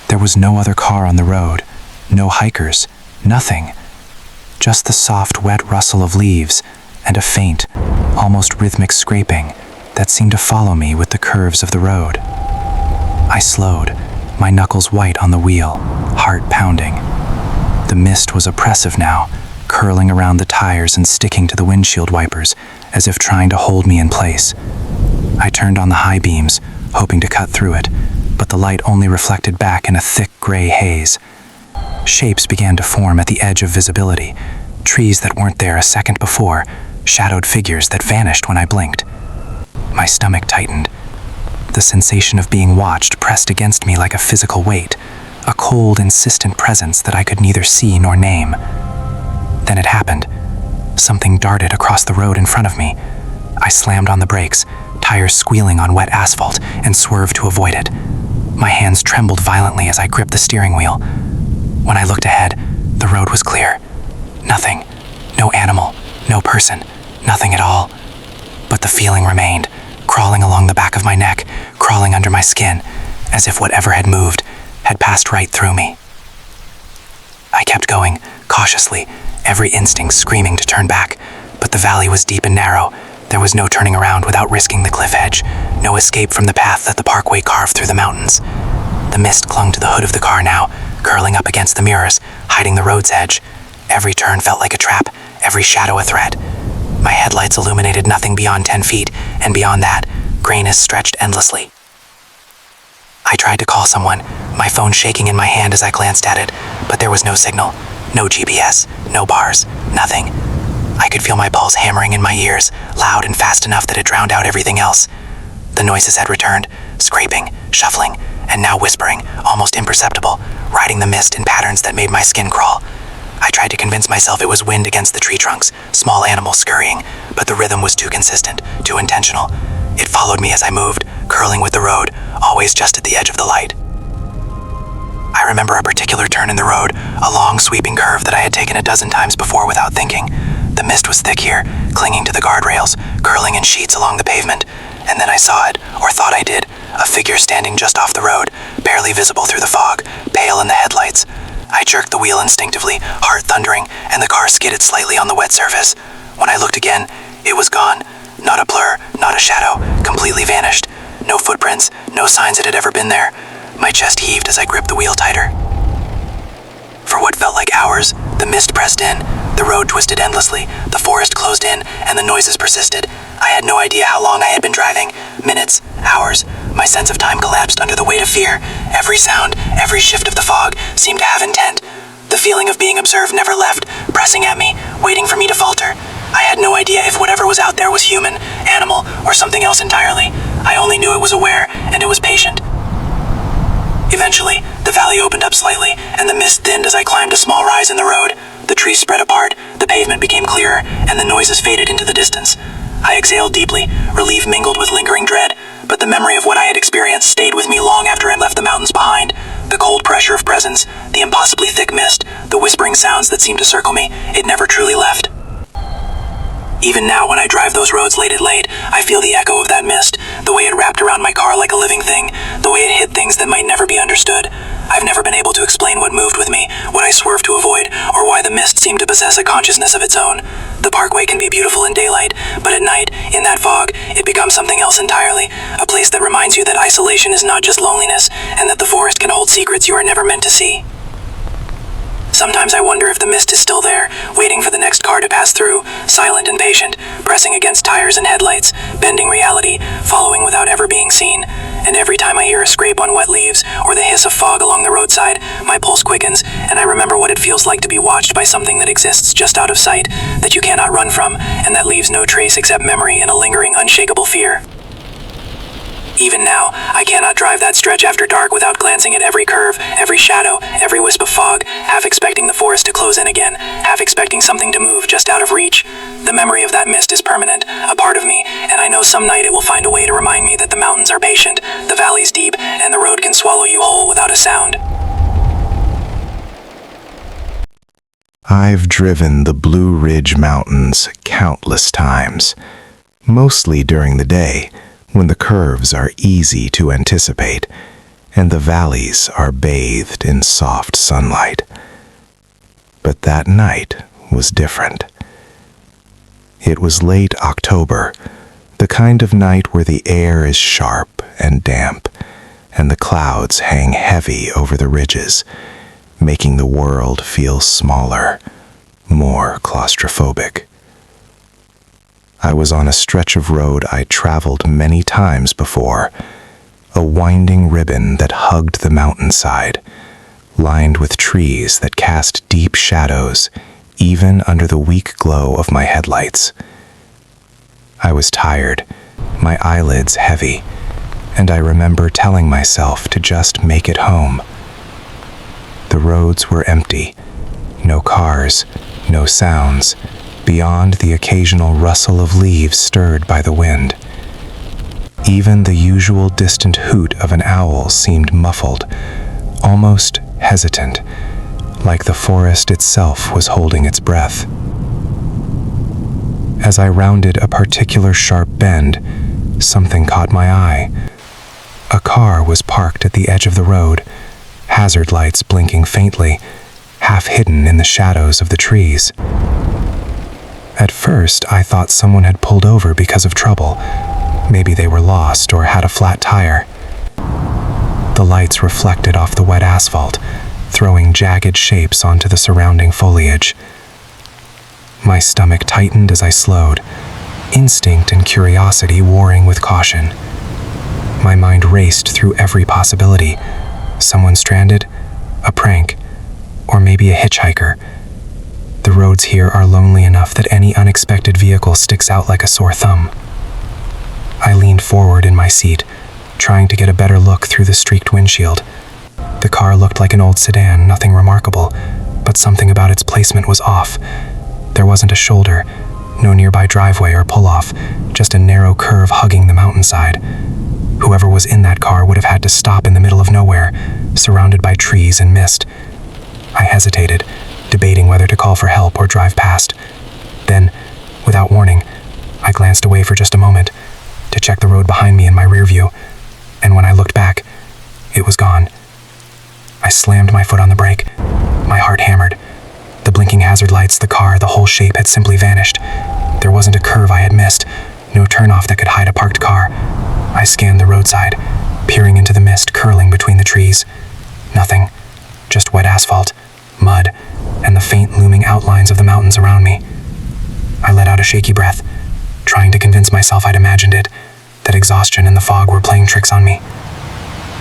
There was no other car on the road, no hikers, nothing. Just the soft, wet rustle of leaves and a faint, almost rhythmic scraping that seemed to follow me with the curves of the road. I slowed, my knuckles white on the wheel, heart pounding. The mist was oppressive now, curling around the tires and sticking to the windshield wipers, as if trying to hold me in place. I turned on the high beams, hoping to cut through it, but the light only reflected back in a thick gray haze. Shapes began to form at the edge of visibility, trees that weren't there a second before, shadowed figures that vanished when I blinked. My stomach tightened. The sensation of being watched pressed against me like a physical weight, a cold, insistent presence that I could neither see nor name. Then it happened. Something darted across the road in front of me. I slammed on the brakes, tires squealing on wet asphalt, and swerved to avoid it. My hands trembled violently as I gripped the steering wheel. When I looked ahead, the road was clear. Nothing. No animal, no person, nothing at all. But the feeling remained, crawling along the back of my neck, crawling under my skin, as if whatever had moved had passed right through me. I kept going, cautiously, every instinct screaming to turn back, but the valley was deep and narrow. There was no turning around without risking the cliff edge, no escape from the path that the Parkway carved through the mountains. The mist clung to the hood of the car now, curling up against the mirrors, hiding the road's edge. Every turn felt like a trap, every shadow a threat. My headlights illuminated nothing beyond 10 feet, and beyond that, grayness stretched endlessly. I tried to call someone, my phone shaking in my hand as I glanced at it, but there was no signal, no GPS, no bars, nothing. I could feel my pulse hammering in my ears, loud and fast enough that it drowned out everything else. The noises had returned, scraping, shuffling, and now whispering, almost imperceptible, riding the mist in patterns that made my skin crawl. I tried to convince myself it was wind against the tree trunks, small animals scurrying, but the rhythm was too consistent, too intentional. It followed me as I moved, curling with the road, always just at the edge of the light. I remember a particular turn in the road, a long sweeping curve that I had taken a dozen times before without thinking. The mist was thick here, clinging to the guardrails, curling in sheets along the pavement, and then I saw it, or thought I did, a figure standing just off the road, barely visible through the fog, pale in the headlights. I jerked the wheel instinctively, heart thundering, and the car skidded slightly on the wet surface. When I looked again, it was gone. Not a blur, not a shadow, completely vanished. No footprints, no signs it had ever been there. My chest heaved as I gripped the wheel tighter. For what felt like hours, the mist pressed in, the road twisted endlessly, the forest closed in, and the noises persisted. I had no idea how long I had been driving. Minutes, hours. My sense of time collapsed under the weight of fear. Every sound, every shift of the fog seemed to have intent. The feeling of being observed never left, pressing at me, waiting for me to falter. I had no idea if whatever was out there was human, animal, or something else entirely. I only knew it was aware, and it was patient. Eventually, the valley opened up slightly, and the mist thinned as I climbed a small rise in the road. The trees spread apart, the pavement became clearer, and the noises faded into the distance. I exhaled deeply, relief mingled with lingering dread, but the memory of what I had experienced stayed with me long after I left the mountains behind. The cold pressure of presence, the impossibly thick mist, the whispering sounds that seemed to circle me, it never truly left. Even now, when I drive those roads late at night, I feel the echo of that mist, the way it wrapped around my car like a living thing, the way it hid things that might never be understood. I've never been able to explain what moved with me, what I swerved to avoid, or why the mist seemed to possess a consciousness of its own. The Parkway can be beautiful in daylight, but at night, in that fog, it becomes something else entirely, a place that reminds you that isolation is not just loneliness, and that the forest can hold secrets you are never meant to see. Sometimes I wonder if the mist is still there, waiting for the next car to pass through, silent and patient, pressing against tires and headlights, bending reality, following without ever being seen. And every time I hear a scrape on wet leaves or the hiss of fog along the roadside, my pulse quickens, and I remember what it feels like to be watched by something that exists just out of sight, that you cannot run from, and that leaves no trace except memory and a lingering, unshakable fear. Even now, I cannot drive that stretch after dark without glancing at every curve, every shadow, every wisp of fog, half expecting the forest to close in again, half expecting something to move just out of reach. The memory of that mist is permanent, a part of me, and I know some night it will find a way to remind me that the mountains are patient, the valleys deep, and the road can swallow you whole without a sound. I've driven the Blue Ridge Mountains countless times, mostly during the day, when the curves are easy to anticipate and the valleys are bathed in soft sunlight. But that night was different. It was late October, the kind of night where the air is sharp and damp, and the clouds hang heavy over the ridges, making the world feel smaller, more claustrophobic. I was on a stretch of road I'd traveled many times before, a winding ribbon that hugged the mountainside, lined with trees that cast deep shadows even under the weak glow of my headlights. I was tired, my eyelids heavy, and I remember telling myself to just make it home. The roads were empty, no cars, no sounds, beyond the occasional rustle of leaves stirred by the wind. Even the usual distant hoot of an owl seemed muffled, almost hesitant, like the forest itself was holding its breath. As I rounded a particular sharp bend, something caught my eye. A car was parked at the edge of the road, hazard lights blinking faintly, half hidden in the shadows of the trees. At first, I thought someone had pulled over because of trouble. Maybe they were lost or had a flat tire. The lights reflected off the wet asphalt, throwing jagged shapes onto the surrounding foliage. My stomach tightened as I slowed, instinct and curiosity warring with caution. My mind raced through every possibility. Someone stranded, a prank, or maybe a hitchhiker. The roads here are lonely enough that any unexpected vehicle sticks out like a sore thumb. I leaned forward in my seat, trying to get a better look through the streaked windshield. The car looked like an old sedan, nothing remarkable, but something about its placement was off. There wasn't a shoulder, no nearby driveway or pull-off, just a narrow curve hugging the mountainside. Whoever was in that car would have had to stop in the middle of nowhere, surrounded by trees and mist. I hesitated, debating whether to call for help or drive past. Then, without warning, I glanced away for just a moment to check the road behind me in my rear view, and when I looked back, it was gone. I slammed my foot on the brake. My heart hammered. The blinking hazard lights, the car, the whole shape had simply vanished. There wasn't a curve I had missed, no turnoff that could hide a parked car. I scanned the roadside, peering into the mist curling between the trees. Nothing, just wet asphalt, mud, and the faint looming outlines of the mountains around me. I let out a shaky breath, trying to convince myself I'd imagined it, that exhaustion and the fog were playing tricks on me.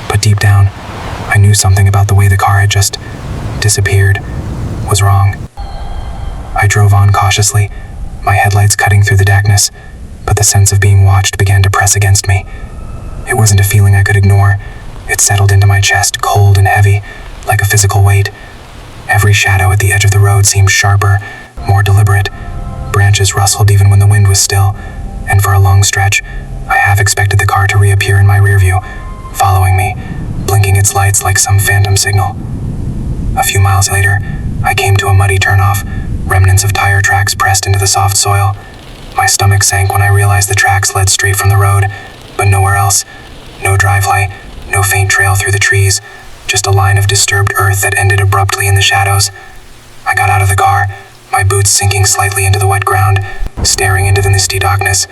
But deep down, I knew something about the way the car had just disappeared was wrong. I drove on cautiously, my headlights cutting through the darkness, but the sense of being watched began to press against me. It wasn't a feeling I could ignore. It settled into my chest, cold and heavy, like a physical weight. Every shadow at the edge of the road seemed sharper, more deliberate. Branches rustled even when the wind was still, and for a long stretch, I half expected the car to reappear in my rear view, following me, blinking its lights like some phantom signal. A few miles later, I came to a muddy turnoff, remnants of tire tracks pressed into the soft soil. My stomach sank when I realized the tracks led straight from the road, but nowhere else. No drive light, no faint trail through the trees, just a line of disturbed earth that ended abruptly in the shadows. I got out of the car, my boots sinking slightly into the wet ground, staring into the misty darkness.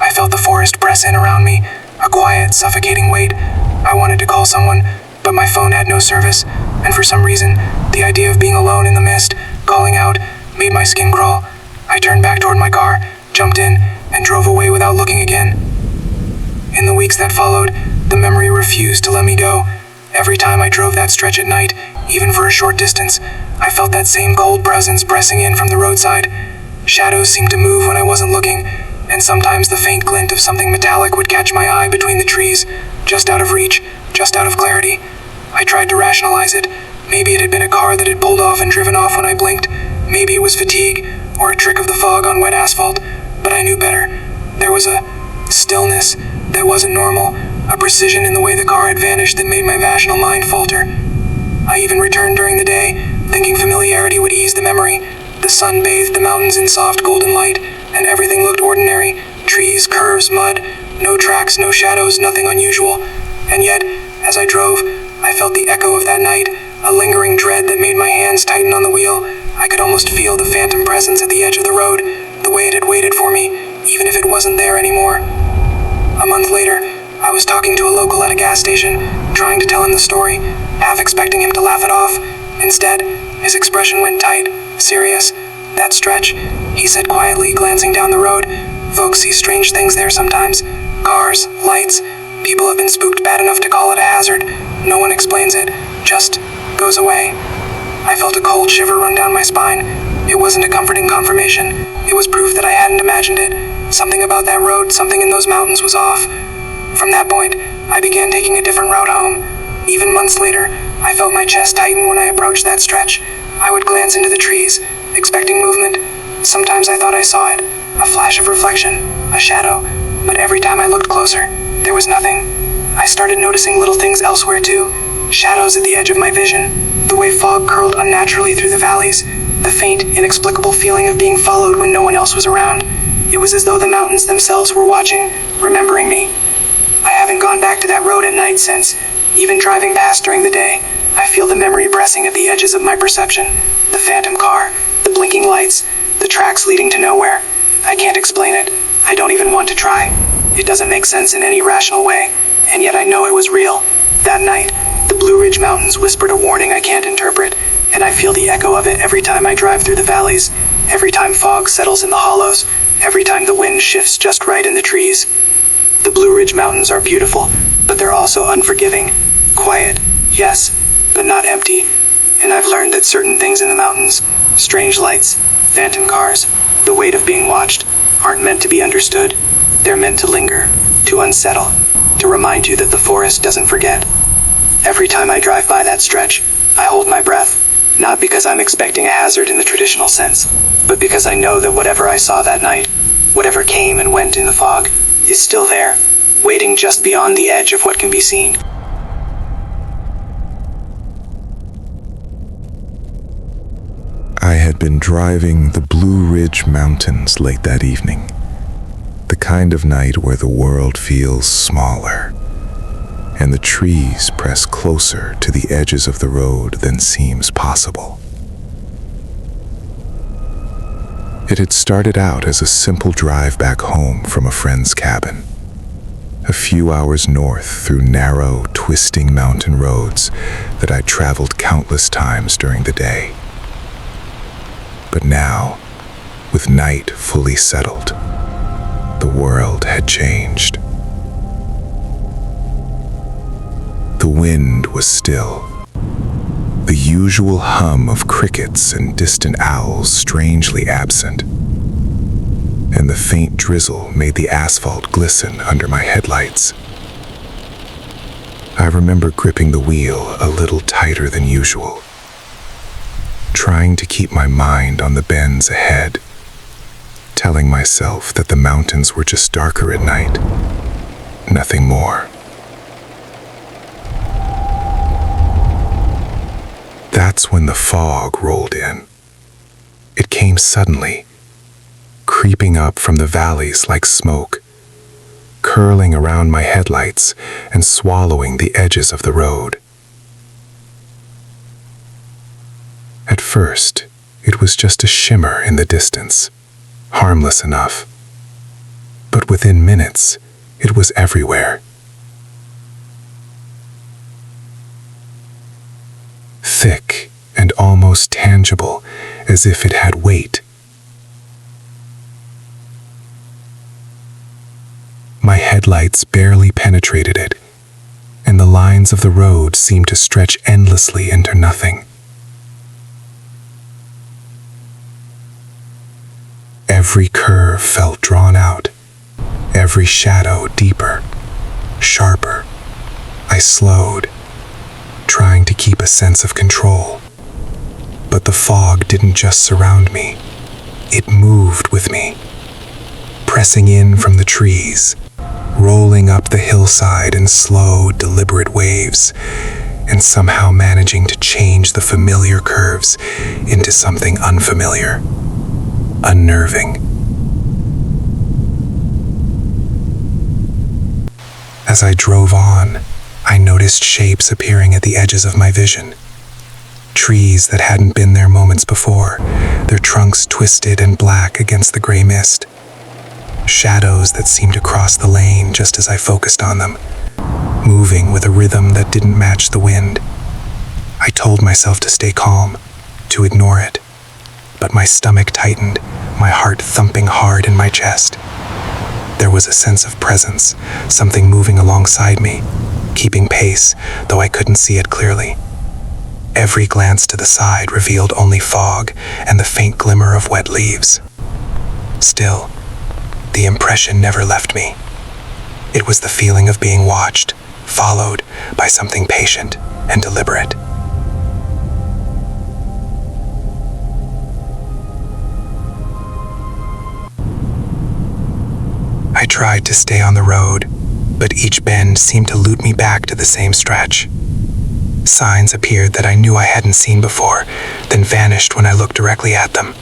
I felt the forest press in around me, a quiet, suffocating weight. I wanted to call someone, but my phone had no service, and for some reason, The idea of being alone in the mist, calling out, made my skin crawl. I turned back toward my car, jumped in, and drove away without looking again. In the weeks that followed, the memory refused to let me go. Every time I drove that stretch at night, even for a short distance, I felt that same cold presence pressing in from the roadside. Shadows seemed to move when I wasn't looking, and sometimes the faint glint of something metallic would catch my eye between the trees, just out of reach, just out of clarity. I tried to rationalize it. Maybe it had been a car that had pulled off and driven off when I blinked. Maybe it was fatigue, or a trick of the fog on wet asphalt, but I knew better. There was a stillness that wasn't normal, a precision in the way the car had vanished that made my rational mind falter. I even returned during the day, thinking familiarity would ease the memory. The sun bathed the mountains in soft golden light, and everything looked ordinary. Trees, curves, mud, no tracks, no shadows, nothing unusual. And yet, as I drove, I felt the echo of that night, a lingering dread that made my hands tighten on the wheel. I could almost feel the phantom presence at the edge of the road, the way it had waited for me, even if it wasn't there anymore. A month later, I was talking to a local at a gas station, trying to tell him the story, half expecting him to laugh it off. Instead, his expression went tight, serious. That stretch, he said quietly, glancing down the road. Folks see strange things there sometimes. Cars, lights. People have been spooked bad enough to call it a hazard. No one explains it, just goes away. I felt a cold shiver run down my spine. It wasn't a comforting confirmation. It was proof that I hadn't imagined it. Something about that road, something in those mountains was off. From that point, I began taking a different route home. Even months later, I felt my chest tighten when I approached that stretch. I would glance into the trees, expecting movement. Sometimes I thought I saw it, a flash of reflection, a shadow, but every time I looked closer, there was nothing. I started noticing little things elsewhere too, shadows at the edge of my vision, the way fog curled unnaturally through the valleys, the faint, inexplicable feeling of being followed when no one else was around. It was as though the mountains themselves were watching, remembering me. I haven't gone back to that road at night since. Even driving past during the day, I feel the memory pressing at the edges of my perception. The phantom car, the blinking lights, the tracks leading to nowhere. I can't explain it. I don't even want to try. It doesn't make sense in any rational way, and yet I know it was real. That night, the Blue Ridge Mountains whispered a warning I can't interpret, and I feel the echo of it every time I drive through the valleys, every time fog settles in the hollows, every time the wind shifts just right in the trees. The Blue Ridge Mountains are beautiful, but they're also unforgiving. Quiet, yes, but not empty. And I've learned that certain things in the mountains, strange lights, phantom cars, the weight of being watched, aren't meant to be understood. They're meant to linger, to unsettle, to remind you that the forest doesn't forget. Every time I drive by that stretch, I hold my breath, not because I'm expecting a hazard in the traditional sense, but because I know that whatever I saw that night, whatever came and went in the fog, is still there, waiting just beyond the edge of what can be seen. I had been driving the Blue Ridge Mountains late that evening. The kind of night where the world feels smaller, and the trees press closer to the edges of the road than seems possible. It had started out as a simple drive back home from a friend's cabin. A few hours north through narrow, twisting mountain roads that I'd traveled countless times during the day. But now, with night fully settled, the world had changed. The wind was still. The usual hum of crickets and distant owls strangely absent, and the faint drizzle made the asphalt glisten under my headlights. I remember gripping the wheel a little tighter than usual, trying to keep my mind on the bends ahead, telling myself that the mountains were just darker at night, nothing more. That's when the fog rolled in. It came suddenly, creeping up from the valleys like smoke, curling around my headlights and swallowing the edges of the road. At first, it was just a shimmer in the distance, harmless enough. But within minutes, it was everywhere. Thick and almost almost tangible, as if it had weight. My headlights barely penetrated it, and the lines of the road seemed to stretch endlessly into nothing. Every curve felt drawn out, every shadow deeper, sharper. I slowed, trying to keep a sense of control. But the fog didn't just surround me, it moved with me, pressing in from the trees, rolling up the hillside in slow, deliberate waves, and somehow managing to change the familiar curves into something unfamiliar, unnerving. As I drove on, I noticed shapes appearing at the edges of my vision. Trees that hadn't been there moments before, their trunks twisted and black against the gray mist. Shadows that seemed to cross the lane just as I focused on them, moving with a rhythm that didn't match the wind. I told myself to stay calm, to ignore it, but my stomach tightened, my heart thumping hard in my chest. There was a sense of presence, something moving alongside me, keeping pace, though I couldn't see it clearly. Every glance to the side revealed only fog and the faint glimmer of wet leaves. Still, the impression never left me. It was the feeling of being watched, followed by something patient and deliberate. I tried to stay on the road, but each bend seemed to loop me back to the same stretch. Signs appeared that I knew I hadn't seen before, then vanished when I looked directly at them.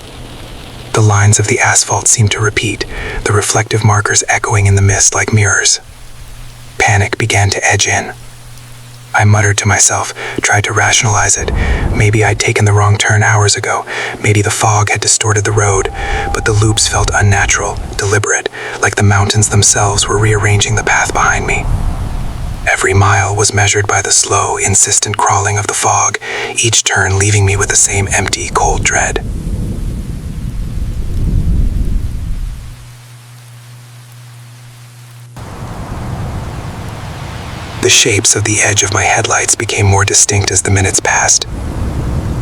The lines of the asphalt seemed to repeat, the reflective markers echoing in the mist like mirrors. Panic began to edge in. I muttered to myself, tried to rationalize it. Maybe I'd taken the wrong turn hours ago. Maybe the fog had distorted the road, but the loops felt unnatural, deliberate, like the mountains themselves were rearranging the path behind me. Every mile was measured by the slow, insistent crawling of the fog, each turn leaving me with the same empty, cold dread. The shapes of the edge of my headlights became more distinct as the minutes passed.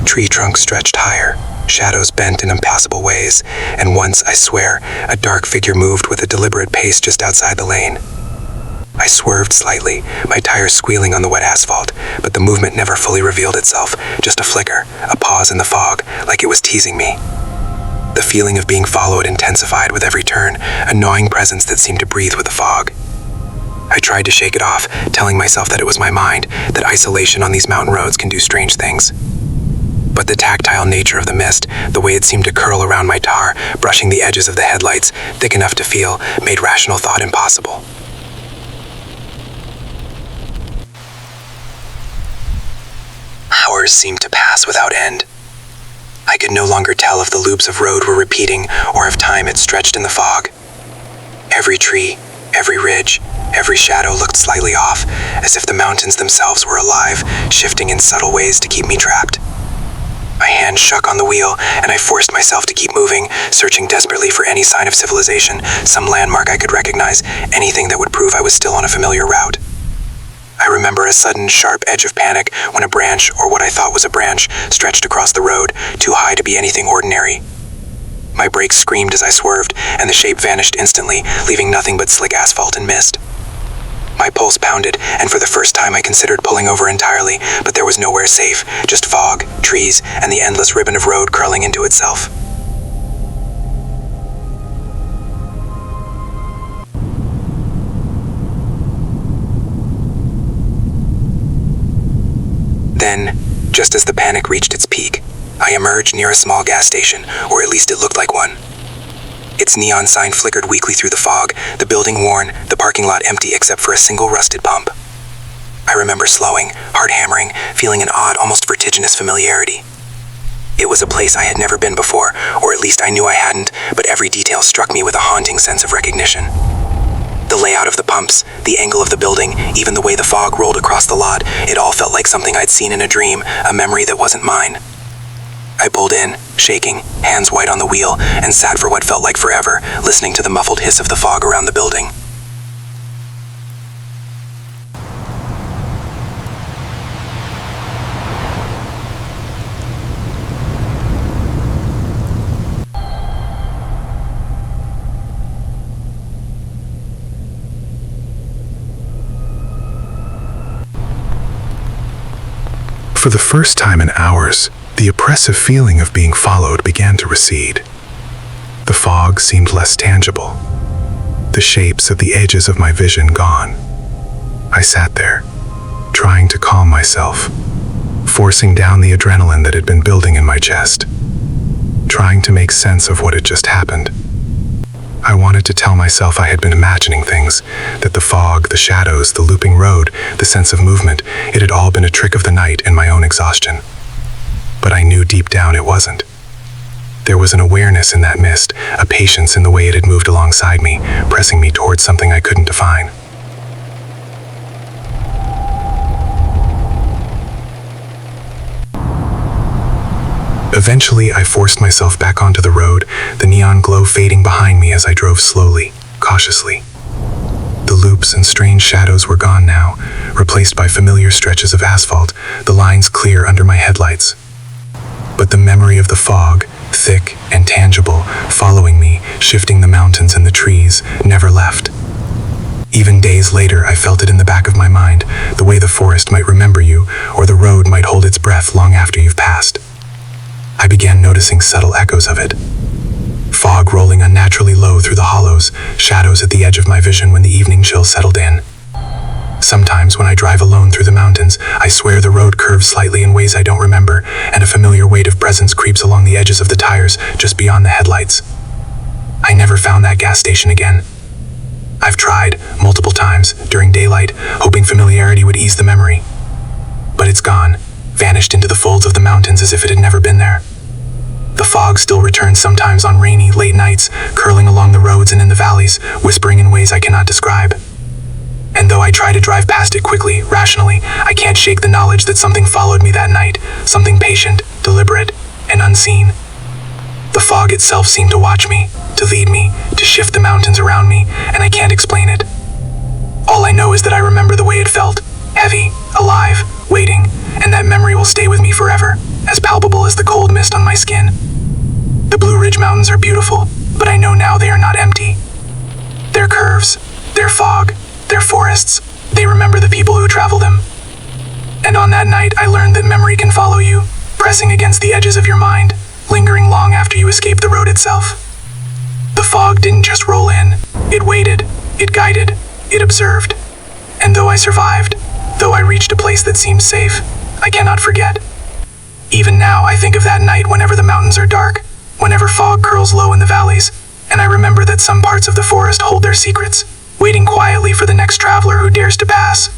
Tree trunks stretched higher, shadows bent in impossible ways, and once, I swear, a dark figure moved with a deliberate pace just outside the lane. I swerved slightly, my tires squealing on the wet asphalt, but the movement never fully revealed itself, just a flicker, a pause in the fog, like it was teasing me. The feeling of being followed intensified with every turn, a gnawing presence that seemed to breathe with the fog. I tried to shake it off, telling myself that it was my mind, that isolation on these mountain roads can do strange things. But the tactile nature of the mist, the way it seemed to curl around my tar, brushing the edges of the headlights, thick enough to feel, made rational thought impossible. Hours seemed to pass without end. I could no longer tell if the loops of road were repeating or if time had stretched in the fog. Every tree, every ridge, every shadow looked slightly off, as if the mountains themselves were alive, shifting in subtle ways to keep me trapped. My hand shook on the wheel, and I forced myself to keep moving, searching desperately for any sign of civilization, some landmark I could recognize, anything that would prove I was still on a familiar route. I remember a sudden, sharp edge of panic when a branch, or what I thought was a branch, stretched across the road, too high to be anything ordinary. My brakes screamed as I swerved, and the shape vanished instantly, leaving nothing but slick asphalt and mist. My pulse pounded, and for the first time I considered pulling over entirely, but there was nowhere safe, just fog, trees, and the endless ribbon of road curling into itself. Then, just as the panic reached its peak, I emerged near a small gas station, or at least it looked like one. Its neon sign flickered weakly through the fog, the building worn, the parking lot empty except for a single rusted pump. I remember slowing, heart hammering, feeling an odd, almost vertiginous familiarity. It was a place I had never been before, or at least I knew I hadn't, but every detail struck me with a haunting sense of recognition. The layout of the pumps, the angle of the building, even the way the fog rolled across the lot, it all felt like something I'd seen in a dream, a memory that wasn't mine. I pulled in, shaking, hands white on the wheel, and sat for what felt like forever, listening to the muffled hiss of the fog around the building. For the first time in hours, the oppressive feeling of being followed began to recede. The fog seemed less tangible, the shapes at the edges of my vision gone. I sat there, trying to calm myself, forcing down the adrenaline that had been building in my chest, trying to make sense of what had just happened. I wanted to tell myself I had been imagining things, that the fog, the shadows, the looping road, the sense of movement, it had all been a trick of the night and my own exhaustion. But I knew deep down it wasn't. There was an awareness in that mist, a patience in the way it had moved alongside me, pressing me towards something I couldn't define. Eventually, I forced myself back onto the road, the neon glow fading behind me as I drove slowly, cautiously. The loops and strange shadows were gone now, replaced by familiar stretches of asphalt, the lines clear under my headlights. But the memory of the fog, thick and tangible, following me, shifting the mountains and the trees, never left. Even days later, I felt it in the back of my mind, the way the forest might remember you, or the road might hold its breath long after you've passed. I began noticing subtle echoes of it. Fog rolling unnaturally low through the hollows, shadows at the edge of my vision when the evening chill settled in. Sometimes when I drive alone through the mountains, I swear the road curves slightly in ways I don't remember, and a familiar weight of presence creeps along the edges of the tires just beyond the headlights. I never found that gas station again. I've tried, multiple times, during daylight, hoping familiarity would ease the memory. But it's gone, vanished into the folds of the mountains as if it had never been there. The fog still returns sometimes on rainy, late nights, curling along the roads and in the valleys, whispering in ways I cannot describe. And though I try to drive past it quickly, rationally, I can't shake the knowledge that something followed me that night, something patient, deliberate, and unseen. The fog itself seemed to watch me, to lead me, to shift the mountains around me, and I can't explain it. All I know is that I remember the way it felt, heavy, alive, waiting, and that memory will stay with me forever, as palpable as the cold mist on my skin. The Blue Ridge Mountains are beautiful, but I know now they are not empty. Their curves, their fog, their forests, they remember the people who travel them. And on that night, I learned that memory can follow you, pressing against the edges of your mind, lingering long after you escape the road itself. The fog didn't just roll in, it waited, it guided, it observed. And though I survived, though I reached a place that seemed safe, I cannot forget. Even now, I think of that night whenever the mountains are dark, whenever fog curls low in the valleys, and I remember that some parts of the forest hold their secrets, waiting quietly for the next traveler who dares to pass.